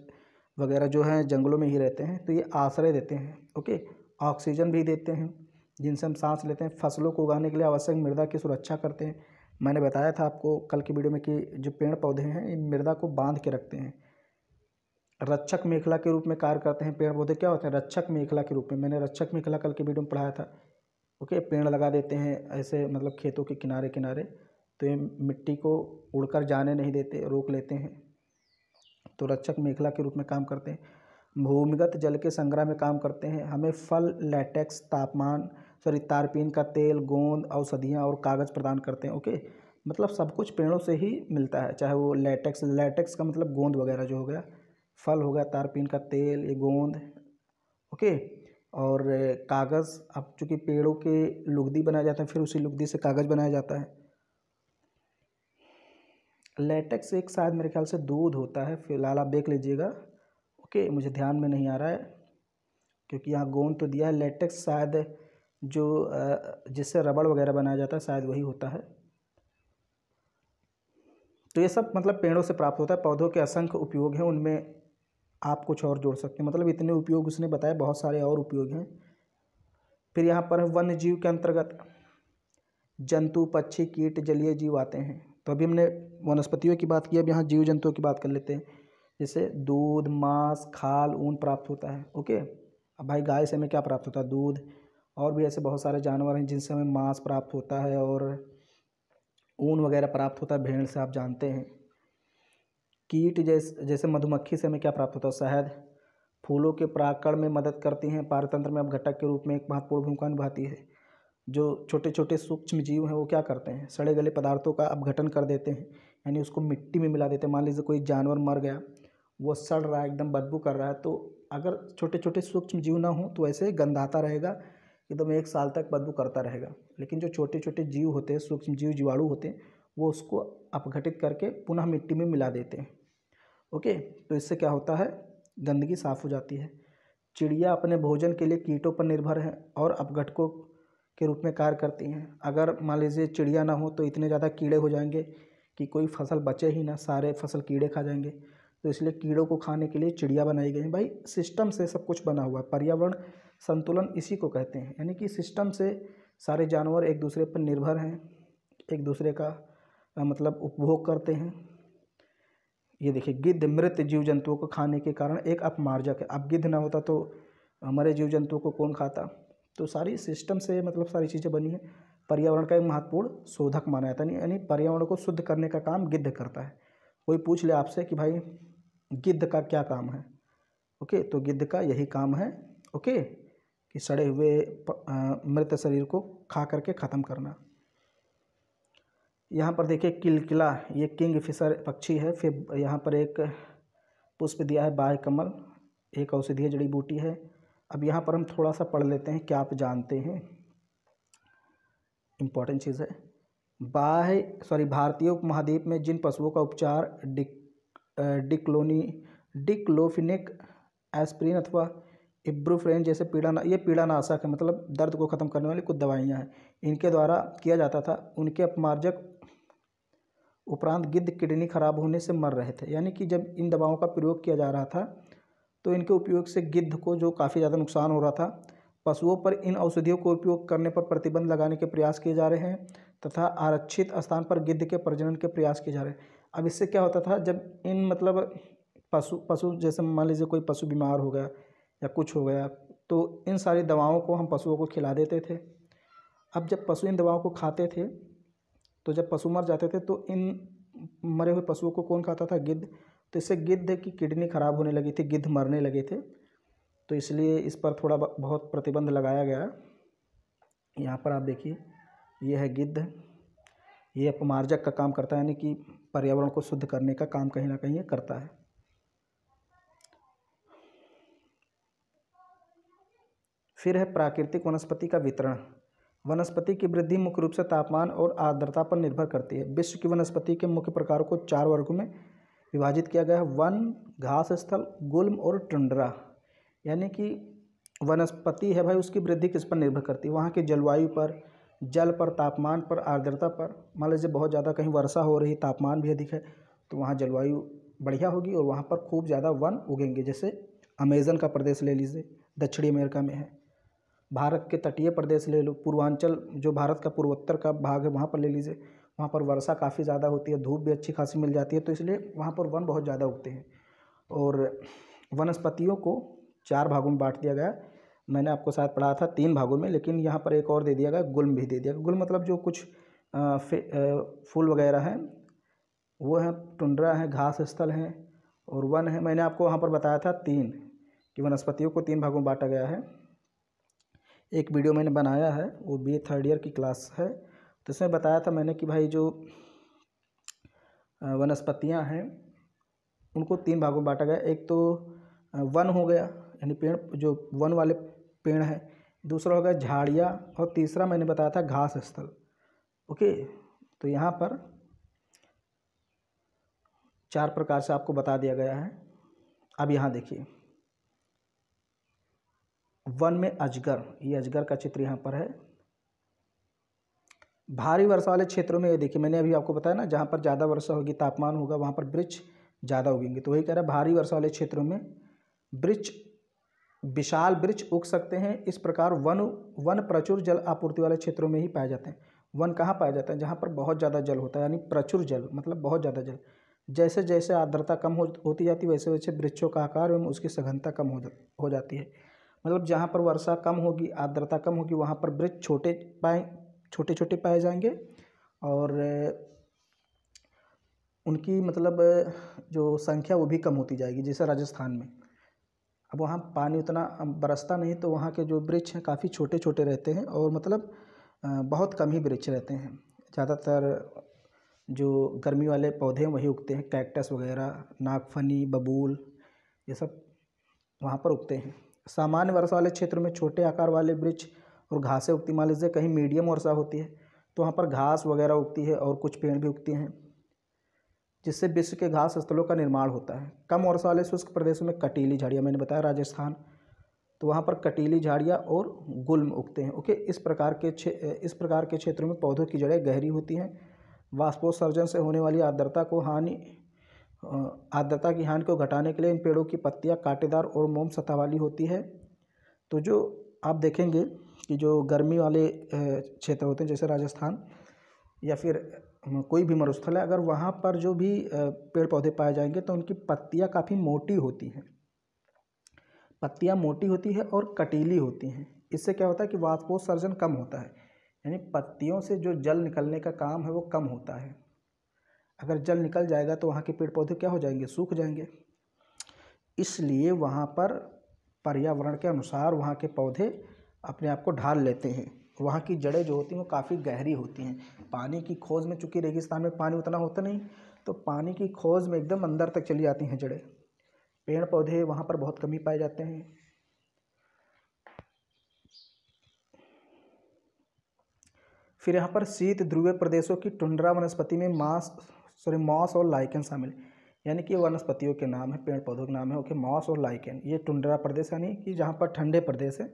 वगैरह जो हैं जंगलों में ही रहते हैं, तो ये आश्रय देते हैं। ओके, ऑक्सीजन भी देते हैं जिनसे हम सांस लेते हैं। फसलों को उगाने के लिए आवश्यक मृदा की सुरक्षा करते हैं। मैंने बताया था आपको कल की वीडियो में कि जो पेड़ पौधे हैं ये मृदा को बांध के रखते हैं, रक्षक मेखला के रूप में कार्य करते हैं। पेड़ पौधे क्या होते हैं, रक्षक मेखला के रूप में। मैंने रक्षक मेखला कल की वीडियो में पढ़ाया था। ओके, पेड़ लगा देते हैं ऐसे मतलब खेतों के किनारे किनारे, तो ये मिट्टी को उड़कर जाने नहीं देते, रोक लेते हैं, तो रक्षक मेखला के रूप में काम करते हैं। भूमिगत जल के संग्रह में काम करते हैं। हमें फल, लैटेक्स, तारपीन का तेल, गोंद, औषधियाँ और कागज़ प्रदान करते हैं। ओके, मतलब सब कुछ पेड़ों से ही मिलता है, चाहे वो लैटेक्स का मतलब गोंद वगैरह जो हो गया, फल हो गया तारपीन का तेल, ये गोंद। ओके, और कागज़, अब चूँकि पेड़ों के लुगदी बनाया जाता है, फिर उसी लुगदी से कागज़ बनाया जाता है। लैटेक्स एक शायद मेरे ख्याल से दूध होता है, फिलहाल आप देख लीजिएगा। ओके, मुझे ध्यान में नहीं आ रहा है क्योंकि यहाँ गोंद तो दिया है। लैटेक्स शायद जो जिससे रबड़ वगैरह बनाया जाता है शायद वही होता है। तो ये सब मतलब पेड़ों से प्राप्त होता है। पौधों के असंख्य उपयोग हैं, उनमें आप कुछ और जोड़ सकते हैं, मतलब इतने उपयोग उसने बताया, बहुत सारे और उपयोग हैं। फिर यहाँ पर वन्य जीव के अंतर्गत जंतु, पक्षी, कीट, जलीय जीव आते हैं। तो अभी हमने वनस्पतियों की बात की, अब यहाँ जीव जंतुओं की बात कर लेते हैं। जैसे दूध, मांस, खाल, ऊन प्राप्त होता है। ओके, अब भाई गाय से हमें क्या प्राप्त होता है, दूध। और भी ऐसे बहुत सारे जानवर हैं जिनसे हमें मांस प्राप्त होता है और ऊन वगैरह प्राप्त होता है, भेड़ से आप जानते हैं। कीट जैसे मधुमक्खी से हमें क्या प्राप्त होता है, शहद। फूलों के परागकण में मदद करती हैं, पारतंत्र में अपघटक के रूप में एक महत्वपूर्ण भूमिका निभाती है। जो छोटे छोटे सूक्ष्म जीव हैं वो क्या करते हैं, सड़े गले पदार्थों का अपघटन कर देते हैं, यानी उसको मिट्टी में मिला देते हैं। मान लीजिए कोई जानवर मर गया, वो सड़ रहा है, एकदम बदबू कर रहा है, तो अगर छोटे छोटे सूक्ष्म जीव ना हो तो ऐसे गंधाता रहेगा, एकदम 1 साल तक बदबू करता रहेगा। लेकिन जो छोटे छोटे जीव होते हैं, सूक्ष्म जीव, जीवाणु होते हैं, वो उसको अपघटित करके पुनः मिट्टी में मिला देते हैं। ओके, तो इससे क्या होता है, गंदगी साफ़ हो जाती है। चिड़िया अपने भोजन के लिए कीटों पर निर्भर है और अपघटकों के रूप में कार्य करती हैं। अगर मान लीजिए चिड़िया ना हो तो इतने ज़्यादा कीड़े हो जाएंगे कि कोई फसल बचे ही ना, सारे फसल कीड़े खा जाएंगे। तो इसलिए कीड़ों को खाने के लिए चिड़िया बनाई गई है। भाई सिस्टम से सब कुछ बना हुआ है, पर्यावरण संतुलन इसी को कहते हैं, यानी कि सिस्टम से सारे जानवर एक दूसरे पर निर्भर हैं, एक दूसरे का मतलब उपभोग करते हैं। ये देखिए, गिद्ध मृत जीव जंतुओं को खाने के कारण एक अपमार्जक है। अब गिद्ध ना होता तो हमारे जीव जंतुओं को कौन खाता। तो सारी सिस्टम से मतलब सारी चीज़ें बनी है। पर्यावरण का एक महत्वपूर्ण शोधक माना जाता है, यानी पर्यावरण को शुद्ध करने का काम गिद्ध करता है। कोई पूछ ले आपसे कि भाई गिद्ध का क्या काम है, ओके, तो गिद्ध का यही काम है, ओके, कि सड़े हुए मृत शरीर को खा करके ख़त्म करना। यहाँ पर देखिए किलकिला, ये किंग फिशर पक्षी है। फिर यहाँ पर एक पुष्प दिया है, बाह्य कमल, एक औषधीय जड़ी बूटी है। अब यहाँ पर हम थोड़ा सा पढ़ लेते हैं, क्या आप जानते हैं, इम्पॉर्टेंट चीज़ है। भारतीय उपमहाद्वीप में जिन पशुओं का उपचार डिक्लोफिनेक, एस्प्रिन अथवा इब्रुफ्रेन जैसे ये पीड़ानाशक है, मतलब दर्द को ख़त्म करने वाली कुछ दवाइयाँ हैं, इनके द्वारा किया जाता था, उनके अपमार्जक उपरांत गिद्ध किडनी खराब होने से मर रहे थे। यानी कि जब इन दवाओं का प्रयोग किया जा रहा था तो इनके उपयोग से गिद्ध को जो काफ़ी ज़्यादा नुकसान हो रहा था। पशुओं पर इन औषधियों को उपयोग करने पर प्रतिबंध लगाने के प्रयास किए जा रहे हैं तथा आरक्षित स्थान पर गिद्ध के प्रजनन के प्रयास किए जा रहे हैं। अब इससे क्या होता था, जब इन मतलब पशु जैसे मान लीजिए कोई पशु बीमार हो गया या कुछ हो गया, तो इन सारी दवाओं को हम पशुओं को खिला देते थे। अब जब पशु इन दवाओं को खाते थे तो जब पशु मर जाते थे तो इन मरे हुए पशुओं को कौन खाता था, गिद्ध। तो इससे गिद्ध की किडनी खराब होने लगी थी, गिद्ध मरने लगे थे, तो इसलिए इस पर थोड़ा बहुत प्रतिबंध लगाया गया। यहाँ पर आप देखिए, ये है गिद्ध, ये अपमार्जक का काम करता है, यानी कि पर्यावरण को शुद्ध करने का काम कहीं ना कहीं ये करता है। फिर है प्राकृतिक वनस्पति का वितरण। वनस्पति की वृद्धि मुख्य रूप से तापमान और आर्द्रता पर निर्भर करती है। विश्व की वनस्पति के मुख्य प्रकारों को 4 वर्गों में विभाजित किया गया है वन, घास स्थल, गुल्म और टुंड्रा। यानी कि वनस्पति है भाई, उसकी वृद्धि किस पर निर्भर करती है? वहाँ की जलवायु पर, जल पर, तापमान पर, आर्द्रता पर। मान लीजिए बहुत ज़्यादा कहीं वर्षा हो रही, तापमान भी अधिक है, तो वहाँ जलवायु बढ़िया होगी और वहाँ पर खूब ज़्यादा वन उगेंगे। जैसे अमेज़न का प्रदेश ले लीजिए, दक्षिणी अमेरिका में है। भारत के तटीय प्रदेश ले लो, पूर्वांचल जो भारत का पूर्वोत्तर का भाग है वहाँ पर ले लीजिए, वहाँ पर वर्षा काफ़ी ज़्यादा होती है, धूप भी अच्छी खासी मिल जाती है, तो इसलिए वहाँ पर वन बहुत ज़्यादा उगते हैं। और वनस्पतियों को 4 भागों में बांट दिया गया। मैंने आपको शायद पढ़ा था 3 भागों में, लेकिन यहाँ पर एक और दे दिया गया, गुल्म भी दे दिया गया। गुल्म मतलब जो कुछ फूल वगैरह हैं वो है, टुंड्रा है, घास स्थल हैं और वन है। मैंने आपको वहाँ पर बताया था 3 कि वनस्पतियों को 3 भागों में बांटा गया है। एक वीडियो मैंने बनाया है, वो BA 3rd ईयर की क्लास है, तो इसमें बताया था मैंने कि भाई जो वनस्पतियाँ हैं उनको 3 भागों में बांटा गया। एक तो वन हो गया, यानी पेड़ जो वन वाले पेड़ हैं, दूसरा हो गया झाड़ियाँ, और तीसरा मैंने बताया था घास स्थल। ओके, तो यहाँ पर 4 प्रकार से आपको बता दिया गया है। अब यहाँ देखिए, वन में अजगर, ये अजगर का चित्र यहाँ पर है। भारी वर्षा वाले क्षेत्रों में, ये देखिए मैंने अभी आपको बताया ना, जहाँ पर ज़्यादा वर्षा होगी, तापमान होगा, वहाँ पर वृक्ष ज़्यादा उगेंगे। तो वही कह रहा है, भारी वर्षा वाले क्षेत्रों में वृक्ष, विशाल वृक्ष उग सकते हैं। इस प्रकार वन प्रचुर जल आपूर्ति वाले क्षेत्रों में ही पाए जाते हैं। वन कहाँ पाया जाता है? जहाँ पर बहुत ज़्यादा जल होता है, यानी प्रचुर जल मतलब बहुत ज़्यादा जल। जैसे जैसे आर्द्रता कम होती जाती है, वैसे वैसे वृक्षों का आकार एवं उसकी सघनता कम हो जाती है। मतलब जहाँ पर वर्षा कम होगी, आर्द्रता कम होगी, वहाँ पर वृक्ष छोटे छोटे पाए जाएंगे और उनकी मतलब जो संख्या वो भी कम होती जाएगी। जैसे राजस्थान में, अब वहाँ पानी उतना बरसता नहीं, तो वहाँ के जो वृक्ष हैं काफ़ी छोटे छोटे रहते हैं और मतलब बहुत कम ही वृक्ष रहते हैं। ज़्यादातर जो गर्मी वाले पौधे हैं वही उगते हैं, कैक्टस वगैरह, नागफनी, बबूल, ये सब वहाँ पर उगते हैं। सामान्य वर्षा वाले क्षेत्र में छोटे आकार वाले वृक्ष और घासें उगती। मान लीजिए कहीं मीडियम वर्षा होती है तो वहाँ पर घास वगैरह उगती है और कुछ पेड़ भी उगते हैं, जिससे विश्व के घास स्थलों का निर्माण होता है। कम वर्षा वाले शुष्क प्रदेशों में कटीली झाड़ियाँ, मैंने बताया राजस्थान, तो वहाँ पर कटीली झाड़ियाँ और गुल्म उगते हैं। ओके, इस प्रकार के क्षेत्रों में पौधों की जड़ें गहरी होती हैं। वाष्पोत्सर्जन से होने वाली आर्द्रता की हानि को घटाने के लिए इन पेड़ों की पत्तियाँ कांटेदार और मोम सतह वाली होती है। तो जो आप देखेंगे कि जो गर्मी वाले क्षेत्र होते हैं, जैसे राजस्थान या फिर कोई भी मरुस्थल है, अगर वहाँ पर जो भी पेड़ पौधे पाए जाएंगे तो उनकी पत्तियाँ काफ़ी मोटी होती हैं। पत्तियाँ मोटी होती है और कटीली होती हैं। इससे क्या होता है कि वाष्पोत्सर्जन कम होता है, यानी पत्तियों से जो जल निकलने का काम है वो कम होता है। अगर जल निकल जाएगा तो वहाँ के पेड़ पौधे क्या हो जाएंगे? सूख जाएंगे। इसलिए वहाँ पर पर्यावरण के अनुसार वहाँ के पौधे अपने आप को ढाल लेते हैं। वहाँ की जड़ें जो होती हैं वो काफ़ी गहरी होती हैं। पानी की खोज में, चूँकि रेगिस्तान में पानी उतना होता नहीं, तो पानी की खोज में एकदम अंदर तक चली जाती हैं जड़ें। पेड़ पौधे वहाँ पर बहुत कम ही पाए जाते हैं। फिर यहाँ पर शीत ध्रुवीय प्रदेशों की टुंड्रा वनस्पति में मॉस और लाइकेन शामिल, यानी कि वनस्पतियों के नाम है, पेड़ पौधों के नाम है। ओके, मॉस और लाइकेन, ये टुंड्रा प्रदेश यानी कि जहाँ पर ठंडे प्रदेश है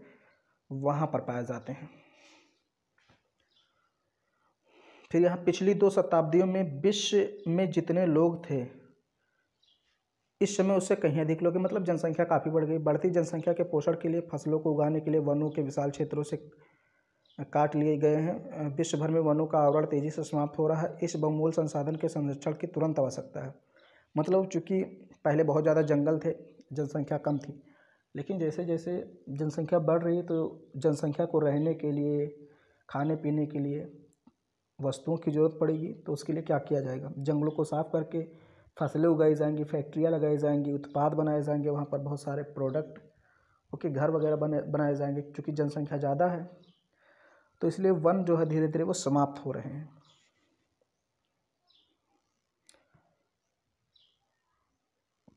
वहाँ पर पाए जाते हैं। फिर यहाँ पिछली 2 शताब्दियों में विश्व में जितने लोग थे इस समय उससे कहीं अधिक लोग हैं। मतलब जनसंख्या काफ़ी बढ़ गई। बढ़ती जनसंख्या के पोषण के लिए, फसलों को उगाने के लिए वनों के विशाल क्षेत्रों से काट लिए गए हैं। विश्व भर में वनों का आवरण तेज़ी से समाप्त हो रहा है। इस बहुमूल्य संसाधन के संरक्षण की तुरंत आवश्यकता है। मतलब चूँकि पहले बहुत ज़्यादा जंगल थे, जनसंख्या कम थी, लेकिन जैसे जैसे जनसंख्या बढ़ रही है तो जनसंख्या को रहने के लिए, खाने पीने के लिए वस्तुओं की ज़रूरत पड़ेगी। तो उसके लिए क्या किया जाएगा? जंगलों को साफ करके फसलें उगाई जाएंगी, फैक्ट्रियाँ लगाई जाएंगी, उत्पाद बनाए जाएंगे, वहाँ पर बहुत सारे प्रोडक्ट, ओके, घर वगैरह बनाए जाएंगे। क्योंकि जनसंख्या ज़्यादा है तो इसलिए वन जो है धीरे धीरे वो समाप्त हो रहे हैं।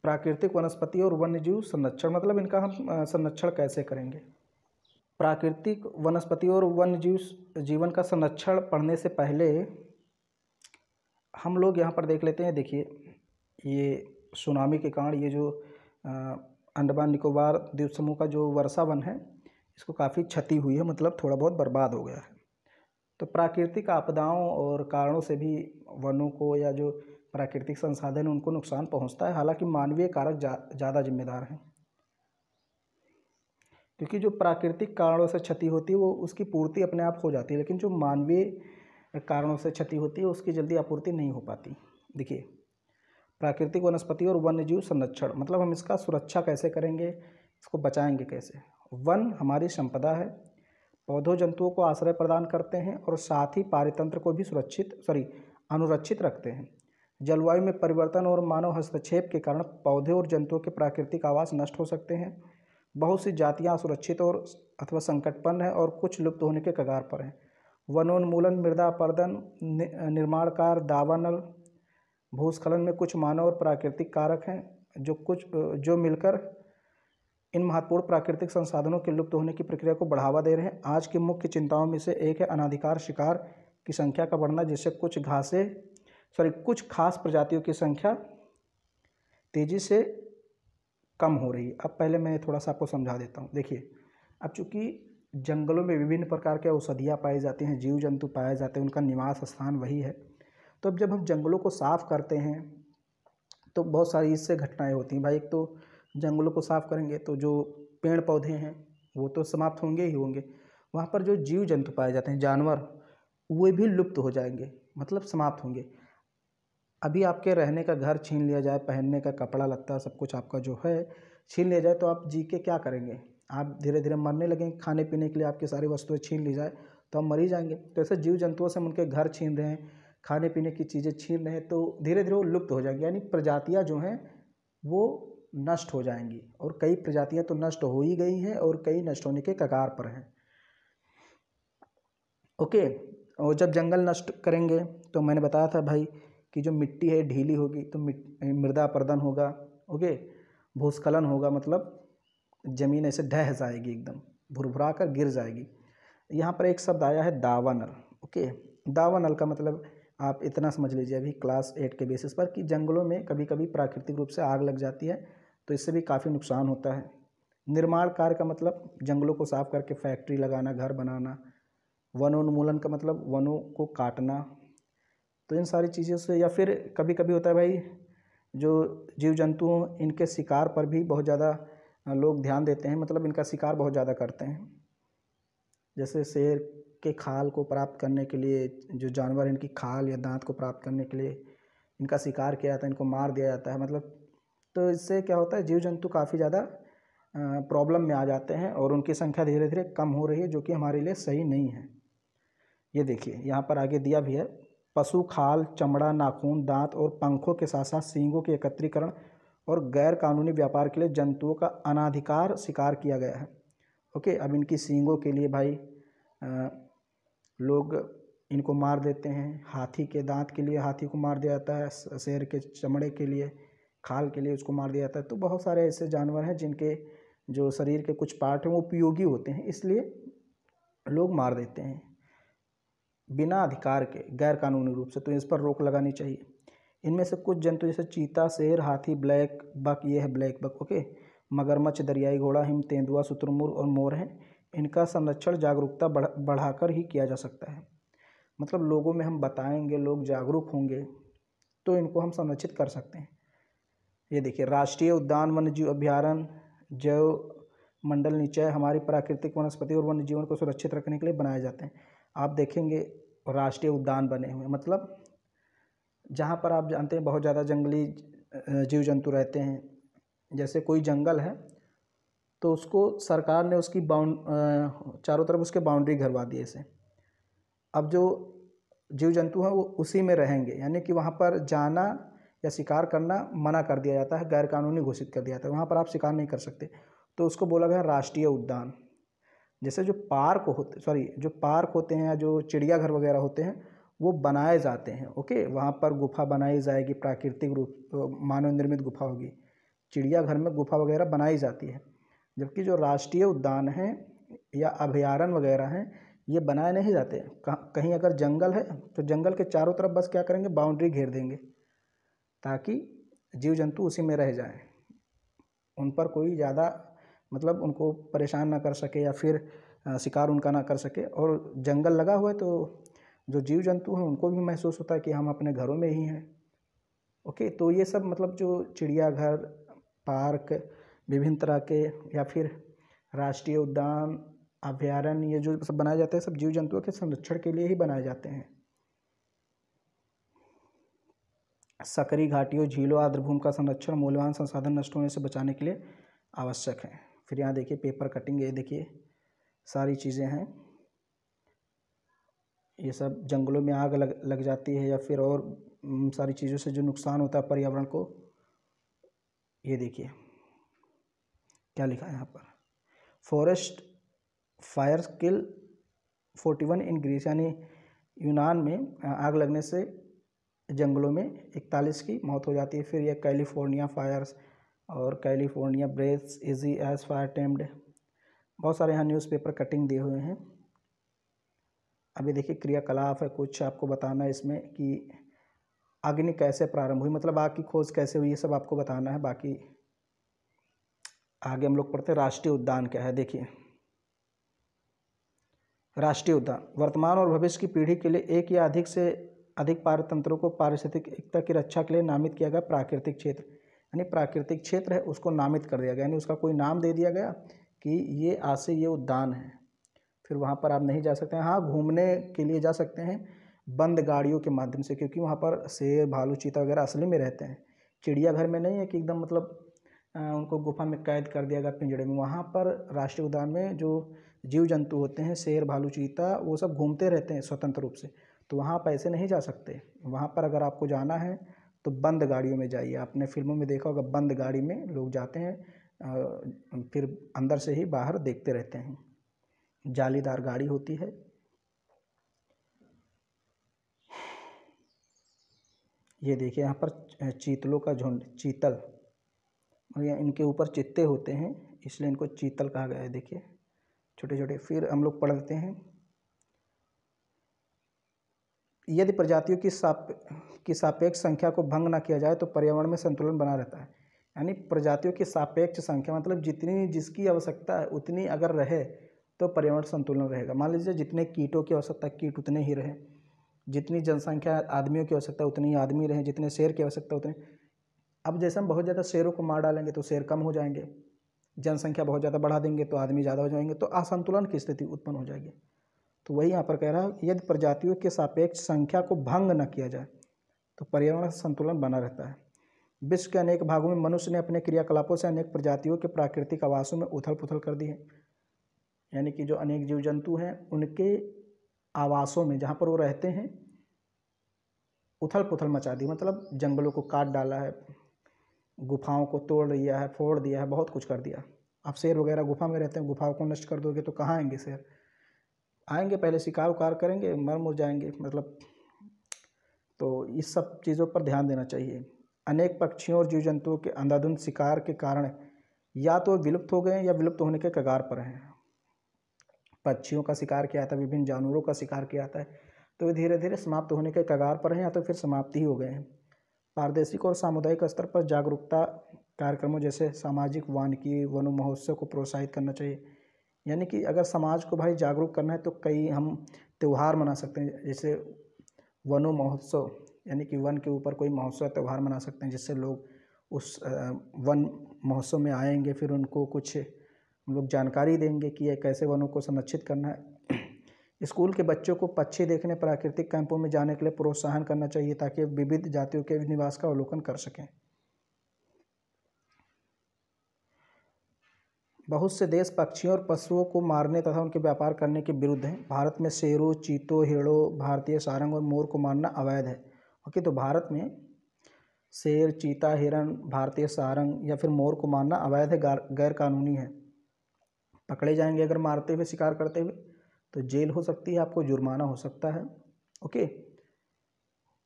प्राकृतिक वनस्पति और वन्यजीव संरक्षण, मतलब इनका हम संरक्षण कैसे करेंगे? प्राकृतिक वनस्पति और वन्यजीव जीवन का संरक्षण पढ़ने से पहले हम लोग यहाँ पर देख लेते हैं। देखिए, ये सुनामी के कारण ये जो अंडमान निकोबार द्वीप समूह का जो वर्षा वन है इसको काफ़ी क्षति हुई है, मतलब थोड़ा बहुत बर्बाद हो गया है। तो प्राकृतिक आपदाओं और कारणों से भी वनों को या जो प्राकृतिक संसाधन उनको नुकसान पहुंचता है, हालांकि मानवीय कारक ज़्यादा जिम्मेदार हैं, क्योंकि जो प्राकृतिक कारणों से क्षति होती है वो उसकी पूर्ति अपने आप हो जाती है, लेकिन जो मानवीय कारणों से क्षति होती है उसकी जल्दी आपूर्ति नहीं हो पाती। देखिए, प्राकृतिक वनस्पति और वन्यजीव संरक्षण, मतलब हम इसका सुरक्षा कैसे करेंगे, इसको बचाएंगे कैसे। वन हमारी संपदा है, पौधों जंतुओं को आश्रय प्रदान करते हैं और साथ ही पारितंत्र को भी अनुरक्षित रखते हैं। जलवायु में परिवर्तन और मानव हस्तक्षेप के कारण पौधे और जंतुओं के प्राकृतिक आवास नष्ट हो सकते हैं। बहुत सी जातियां असुरक्षित और अथवा संकटपन्न हैं और कुछ लुप्त होने के कगार पर हैं। वनोन्मूलन, मृदा अपरदन, निर्माण कार्य, दावानल, भूस्खलन में कुछ मानव और प्राकृतिक कारक हैं जो मिलकर इन महत्वपूर्ण प्राकृतिक संसाधनों के लुप्त होने की प्रक्रिया को बढ़ावा दे रहे हैं। आज की मुख्य चिंताओं में से एक है अनाधिकार शिकार की संख्या का बढ़ना, जिससे कुछ खास प्रजातियों की संख्या तेज़ी से कम हो रही है। अब पहले मैं थोड़ा सा आपको समझा देता हूँ। देखिए, अब चूँकि जंगलों में विभिन्न प्रकार के औषधियाँ पाई जाती हैं, जीव जंतु पाए जाते हैं, उनका निवास स्थान वही है। तो अब जब हम जंगलों को साफ़ करते हैं तो बहुत सारी इससे घटनाएं होती हैं भाई। एक तो जंगलों को साफ़ करेंगे तो जो पेड़ पौधे हैं वो तो समाप्त होंगे ही होंगे, वहाँ पर जो जीव जंतु पाए जाते हैं, जानवर, वे भी लुप्त हो जाएंगे, मतलब समाप्त होंगे। अभी आपके रहने का घर छीन लिया जाए, पहनने का कपड़ा लत्ता सब कुछ आपका जो है छीन लिया जाए, तो आप जी के क्या करेंगे? आप धीरे धीरे मरने लगेंगे। खाने पीने के लिए आपकी सारी वस्तुएं छीन ली जाए तो हम मर ही जाएंगे। तो ऐसे जीव जंतुओं से हम उनके घर छीन रहे हैं, खाने पीने की चीज़ें छीन रहे हैं, तो धीरे धीरे वो लुप्त हो जाएंगी, यानी प्रजातियाँ जो हैं वो नष्ट हो जाएंगी। और कई प्रजातियाँ तो नष्ट हो ही गई हैं और कई नष्ट होने के कगार पर हैं। ओके, और जब जंगल नष्ट करेंगे तो मैंने बताया था भाई कि जो मिट्टी है ढीली होगी तो मृदा अपरदन होगा। ओके, भूस्खलन होगा, मतलब ज़मीन ऐसे ढह जाएगी, एकदम भुरभुरा कर गिर जाएगी। यहाँ पर एक शब्द आया है दावानल। ओके, दावानल का मतलब आप इतना समझ लीजिए अभी क्लास 8 के बेसिस पर कि जंगलों में कभी कभी प्राकृतिक रूप से आग लग जाती है तो इससे भी काफ़ी नुकसान होता है। निर्माण कार्य का मतलब जंगलों को साफ करके फैक्ट्री लगाना, घर बनाना। वनोन्मूलन का मतलब वनों को काटना। तो इन सारी चीज़ों से, या फिर कभी कभी होता है भाई जो जीव जंतु हों इनके शिकार पर भी बहुत ज़्यादा लोग ध्यान देते हैं, मतलब इनका शिकार बहुत ज़्यादा करते हैं। जैसे शेर के खाल को प्राप्त करने के लिए, जो जानवर इनकी खाल या दांत को प्राप्त करने के लिए इनका शिकार किया जाता है, इनको मार दिया जाता है, मतलब। तो इससे क्या होता है, जीव जंतु काफ़ी ज़्यादा प्रॉब्लम में आ जाते हैं और उनकी संख्या धीरे धीरे कम हो रही है, जो कि हमारे लिए सही नहीं है। ये देखिए यहाँ पर आगे दिया भी है, पशु खाल, चमड़ा, नाखून, दांत और पंखों के साथ साथ सींगों के एकत्रीकरण और गैर कानूनी व्यापार के लिए जंतुओं का अनाधिकार शिकार किया गया है। ओके, अब इनकी सींगों के लिए भाई लोग इनको मार देते हैं। हाथी के दांत के लिए हाथी को मार दिया जाता है, शेर के चमड़े के लिए, खाल के लिए उसको मार दिया जाता है। तो बहुत सारे ऐसे जानवर हैं जिनके जो शरीर के कुछ पार्ट हैं वो उपयोगी होते हैं, इसलिए लोग मार देते हैं बिना अधिकार के, गैर कानूनी रूप से। तो इस पर रोक लगानी चाहिए। इनमें से कुछ जंतु जैसे चीता, शेर, हाथी, ब्लैक बक, ये है ब्लैक बक, ओके, मगरमच्छ, दरियाई घोड़ा, हिम तेंदुआ, शुतुरमुर्ग और मोर हैं। इनका संरक्षण जागरूकता बढ़ाकर ही किया जा सकता है। मतलब लोगों में हम बताएंगे, लोग जागरूक होंगे तो इनको हम संरक्षित कर सकते हैं। ये देखिए, राष्ट्रीय उद्यान, वन्यजीव अभयारण्य, जैव मंडल निचय हमारी प्राकृतिक वनस्पति और वन्य जीवन को सुरक्षित रखने के लिए बनाए जाते हैं। आप देखेंगे राष्ट्रीय उद्यान बने हुए, मतलब जहाँ पर आप जानते हैं बहुत ज़्यादा जंगली जीव जंतु रहते हैं। जैसे कोई जंगल है तो उसको सरकार ने उसकी चारों तरफ उसके बाउंड्री घरवा दी ऐसे। अब जो जीव जंतु हैं वो उसी में रहेंगे, यानी कि वहाँ पर जाना या शिकार करना मना कर दिया जाता है, गैर कानूनी घोषित कर दिया जाता है, वहाँ पर आप शिकार नहीं कर सकते। तो उसको बोला गया राष्ट्रीय उद्यान। जैसे जो पार्क होते हैं या जो चिड़ियाघर वगैरह होते हैं वो बनाए जाते हैं। ओके, वहाँ पर गुफा बनाई जाएगी, प्राकृतिक रूप मानव निर्मित गुफा होगी, चिड़ियाघर में गुफा वगैरह बनाई जाती है। जबकि जो राष्ट्रीय उद्यान हैं या अभयारण्य वगैरह हैं ये बनाए नहीं जाते। कहीं अगर जंगल है तो जंगल के चारों तरफ बस क्या करेंगे, बाउंड्री घेर देंगे, ताकि जीव जंतु उसी में रह जाएं, उन पर कोई ज़्यादा मतलब उनको परेशान ना कर सके या फिर शिकार उनका ना कर सके। और जंगल लगा हुआ है तो जो जीव जंतु हैं उनको भी महसूस होता है कि हम अपने घरों में ही हैं। ओके, तो ये सब मतलब जो चिड़ियाघर, पार्क, विभिन्न तरह के या फिर राष्ट्रीय उद्यान, अभयारण्य, ये जो सब बनाए जाते हैं सब जीव जंतुओं के संरक्षण के लिए ही बनाए जाते हैं। सकरी घाटियों, झीलों, आर्द्रभूमि का संरक्षण मूल्यवान संसाधन नष्ट होने से बचाने के लिए आवश्यक है। फिर यहाँ देखिए पेपर कटिंग, ये देखिए सारी चीज़ें हैं। ये सब जंगलों में आग लग जाती है या फिर और सारी चीज़ों से जो नुकसान होता है पर्यावरण को। ये देखिए क्या लिखा है यहाँ पर, forest fires kill 41 in Greece, यानी यूनान में आग लगने से जंगलों में 41 की मौत हो जाती है। फिर ये कैलिफोर्निया फायर्स और California breathes easy as fire tamed, बहुत सारे यहाँ न्यूज़पेपर कटिंग दिए हुए हैं। अभी देखिए क्रियाकलाप है, कुछ आपको बताना है इसमें कि अग्नि कैसे प्रारंभ हुई, मतलब आग की खोज कैसे हुई, ये सब आपको बताना है। बाकी आगे हम लोग पढ़ते हैं राष्ट्रीय उद्यान क्या है। देखिए राष्ट्रीय उद्यान वर्तमान और भविष्य की पीढ़ी के लिए एक या अधिक से अधिक पारतंत्रों को पारिस्थितिक एकता की रक्षा के लिए नामित किया गया प्राकृतिक क्षेत्र, यानी प्राकृतिक क्षेत्र है उसको नामित कर दिया गया, यानी उसका कोई नाम दे दिया गया कि ये आज से ये उद्यान है। फिर वहाँ पर आप नहीं जा सकते हैं, हाँ घूमने के लिए जा सकते हैं बंद गाड़ियों के माध्यम से, क्योंकि वहाँ पर शेर, भालू, चीता वगैरह असली में रहते हैं। चिड़ियाघर में नहीं है कि एकदम मतलब उनको गुफा में कैद कर दिया गया पिंजड़े में। वहाँ पर राष्ट्रीय उद्यान में जो जीव जंतु होते हैं, शेर, भालू, चीता, वो सब घूमते रहते हैं स्वतंत्र रूप से। तो वहाँ आप ऐसे नहीं जा सकते। वहाँ पर अगर आपको जाना है तो बंद गाड़ियों में जाइए। आपने फिल्मों में देखा होगा बंद गाड़ी में लोग जाते हैं, फिर अंदर से ही बाहर देखते रहते हैं। जालीदार गाड़ी होती है। ये देखिए यहाँ पर चीतलों का झुंड, चीतल, इनके ऊपर चित्ते होते हैं इसलिए इनको चीतल कहा गया है। देखिए छोटे छोटे। फिर हम लोग पढ़ लेते हैं, यदि प्रजातियों की सापेक्ष संख्या को भंग ना किया जाए तो पर्यावरण में संतुलन बना रहता है। यानी प्रजातियों की सापेक्ष संख्या मतलब जितनी जिसकी आवश्यकता है उतनी अगर रहे तो पर्यावरण संतुलन रहेगा। मान लीजिए जितने कीटों की आवश्यकता कीट उतने ही रहे, जितनी जनसंख्या आदमियों की आवश्यकता उतनी ही आदमी रहे, जितने शेर की आवश्यकता उतने। अब जैसे हम बहुत ज़्यादा शेरों को मार डालेंगे तो शेर कम हो जाएंगे, जनसंख्या बहुत ज़्यादा बढ़ा देंगे तो आदमी ज़्यादा हो जाएंगे, तो असंतुलन की स्थिति उत्पन्न हो जाएगी। तो वही यहाँ पर कह रहा है यदि प्रजातियों के सापेक्ष संख्या को भंग न किया जाए तो पर्यावरण संतुलन बना रहता है। विश्व के अनेक भागों में मनुष्य ने अपने क्रियाकलापों से अनेक प्रजातियों के प्राकृतिक आवासों में उथल पुथल कर दी है। यानी कि जो अनेक जीव जंतु हैं उनके आवासों में जहाँ पर वो रहते हैं उथल पुथल मचा दी, मतलब जंगलों को काट डाला है, गुफाओं को तोड़ दिया है, फोड़ दिया है, बहुत कुछ कर दिया। अब शेर वगैरह गुफा में रहते हैं, गुफाओं को नष्ट कर दोगे तो कहाँ आएंगे शेर? आएंगे पहले शिकार उकार करेंगे, मर मुर जाएंगे मतलब। तो इस सब चीज़ों पर ध्यान देना चाहिए। अनेक पक्षियों और जीव जंतुओं के अंधाधुंध शिकार के कारण या तो विलुप्त हो गए हैं या विलुप्त होने के कगार पर हैं। पक्षियों का शिकार किया जाता है, विभिन्न जानवरों का शिकार किया जाता है, तो वे धीरे धीरे समाप्त होने के कगार पर हैं या तो फिर समाप्ति ही हो गए हैं। प्रादेशिक और सामुदायिक स्तर पर जागरूकता कार्यक्रमों जैसे सामाजिक वानिकी, वन महोत्सव को प्रोत्साहित करना चाहिए। यानी कि अगर समाज को भाई जागरूक करना है तो कई हम त्यौहार मना सकते हैं, जैसे वनो महोत्सव, यानी कि वन के ऊपर कोई महोत्सव त्यौहार मना सकते हैं जिससे लोग उस वन महोत्सव में आएंगे, फिर उनको कुछ हम लोग जानकारी देंगे कि ये कैसे वनों को संरक्षित करना है। स्कूल के बच्चों को पक्षी देखने प्राकृतिक कैंपों में जाने के लिए प्रोत्साहन करना चाहिए ताकि विविध जातियों के निवास का अवलोकन कर सकें। बहुत से देश पक्षियों और पशुओं को मारने तथा उनके व्यापार करने के विरुद्ध हैं। भारत में शेरों, चीतों, हिरणों, भारतीय सारंग और मोर को मारना अवैध है। ओके, तो भारत में शेर, चीता, हिरण, भारतीय सारंग या फिर मोर को मारना अवैध है, गैर कानूनी है। पकड़े जाएंगे अगर मारते हुए, शिकार करते हुए, तो जेल हो सकती है, आपको जुर्माना हो सकता है। ओके,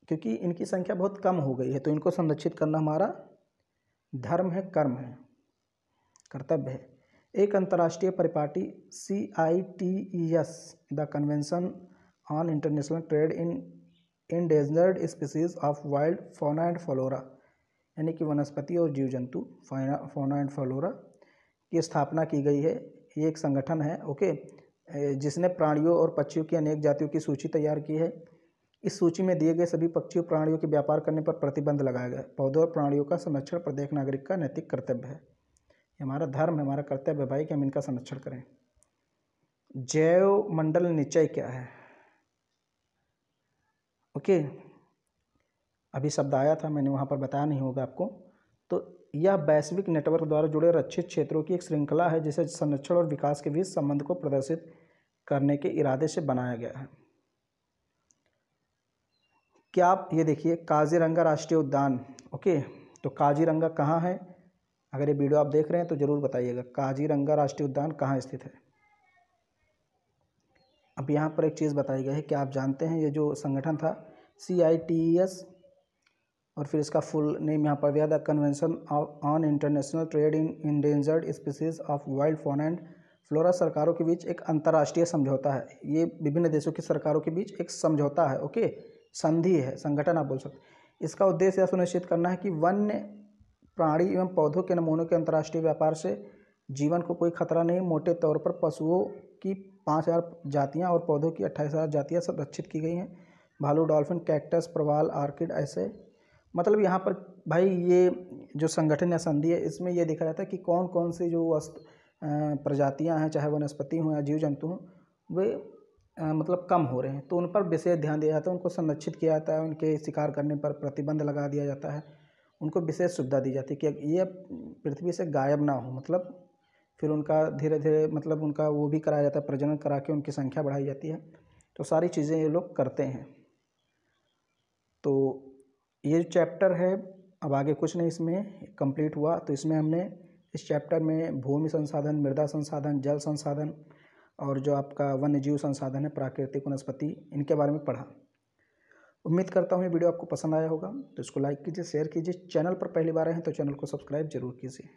क्योंकि इनकी संख्या बहुत कम हो गई है तो इनको संरक्षित करना हमारा धर्म है, कर्म है, कर्तव्य है। एक अंतर्राष्ट्रीय परिपाटी CITES, the convention on international trade in endangered species of wild fauna and flora, यानी कि वनस्पति और जीव जंतु फौना एंड फ्लोरा की स्थापना की गई है। ये एक संगठन है, ओके, जिसने प्राणियों और पक्षियों की अनेक जातियों की सूची तैयार की है। इस सूची में दिए गए सभी पक्षियों प्राणियों के व्यापार करने पर प्रतिबंध लगाया गया है। पौधों और प्राणियों का संरक्षण प्रत्येक नागरिक का नैतिक कर्तव्य है। हमारा धर्म है, हमारा कर्तव्य है भाई कि हम इनका संरक्षण करें। जैव मंडल निश्चय क्या है? ओके, अभी शब्द आया था, मैंने वहाँ पर बताया नहीं होगा आपको। तो यह वैश्विक नेटवर्क द्वारा जुड़े रक्षित क्षेत्रों की एक श्रृंखला है जिसे संरक्षण और विकास के बीच संबंध को प्रदर्शित करने के इरादे से बनाया गया है। क्या आप ये देखिए काजीरंगा राष्ट्रीय उद्यान, ओके, तो काजीरंगा कहाँ है? अगर ये वीडियो आप देख रहे हैं तो ज़रूर बताइएगा काजीरंगा राष्ट्रीय उद्यान कहाँ स्थित है। अब यहाँ पर एक चीज़ बताई गई है, क्या आप जानते हैं ये जो संगठन था CITES, और फिर इसका फुल नेम यहाँ पर दिया था convention on international trade in endangered species of wild fauna and flora, सरकारों के बीच एक अंतर्राष्ट्रीय समझौता है। ये विभिन्न देशों की सरकारों के बीच एक समझौता है, ओके, संधि है, संगठन आप बोल सकते। इसका उद्देश्य यह सुनिश्चित करना है कि वन्य प्राणी एवं पौधों के नमूनों के अंतर्राष्ट्रीय व्यापार से जीवन को कोई खतरा नहीं। मोटे तौर पर पशुओं की 5000 जातियाँ और पौधों की 28,000 जातियाँ संरक्षित की गई हैं। भालू, डॉल्फिन, कैक्टस, प्रवाल, आर्किड, ऐसे मतलब यहाँ पर भाई ये जो संगठन या संधि है इसमें यह देखा जाता है कि कौन कौन सी जो प्रजातियाँ हैं, चाहे वनस्पति हों या जीव जंतु हों, वे मतलब कम हो रहे हैं, तो उन पर विशेष ध्यान दिया जाता है, उनको संरक्षित किया जाता है, उनके शिकार करने पर प्रतिबंध लगा दिया जाता है, उनको विशेष सुविधा दी जाती है कि ये पृथ्वी से गायब ना हो। मतलब फिर उनका धीरे धीरे मतलब उनका वो भी कराया जाता है, प्रजनन करा के उनकी संख्या बढ़ाई जाती है। तो सारी चीज़ें ये लोग करते हैं। तो ये जो चैप्टर है, अब आगे कुछ नहीं इसमें कंप्लीट हुआ। तो इसमें हमने इस चैप्टर में भूमि संसाधन, मृदा संसाधन, जल संसाधन और जो आपका वन्य जीव संसाधन है, प्राकृतिक वनस्पति, इनके बारे में पढ़ा। उम्मीद करता हूँ ये वीडियो आपको पसंद आया होगा। तो इसको लाइक कीजिए, शेयर कीजिए। चैनल पर पहली बार आए हैं तो चैनल को सब्सक्राइब जरूर कीजिए।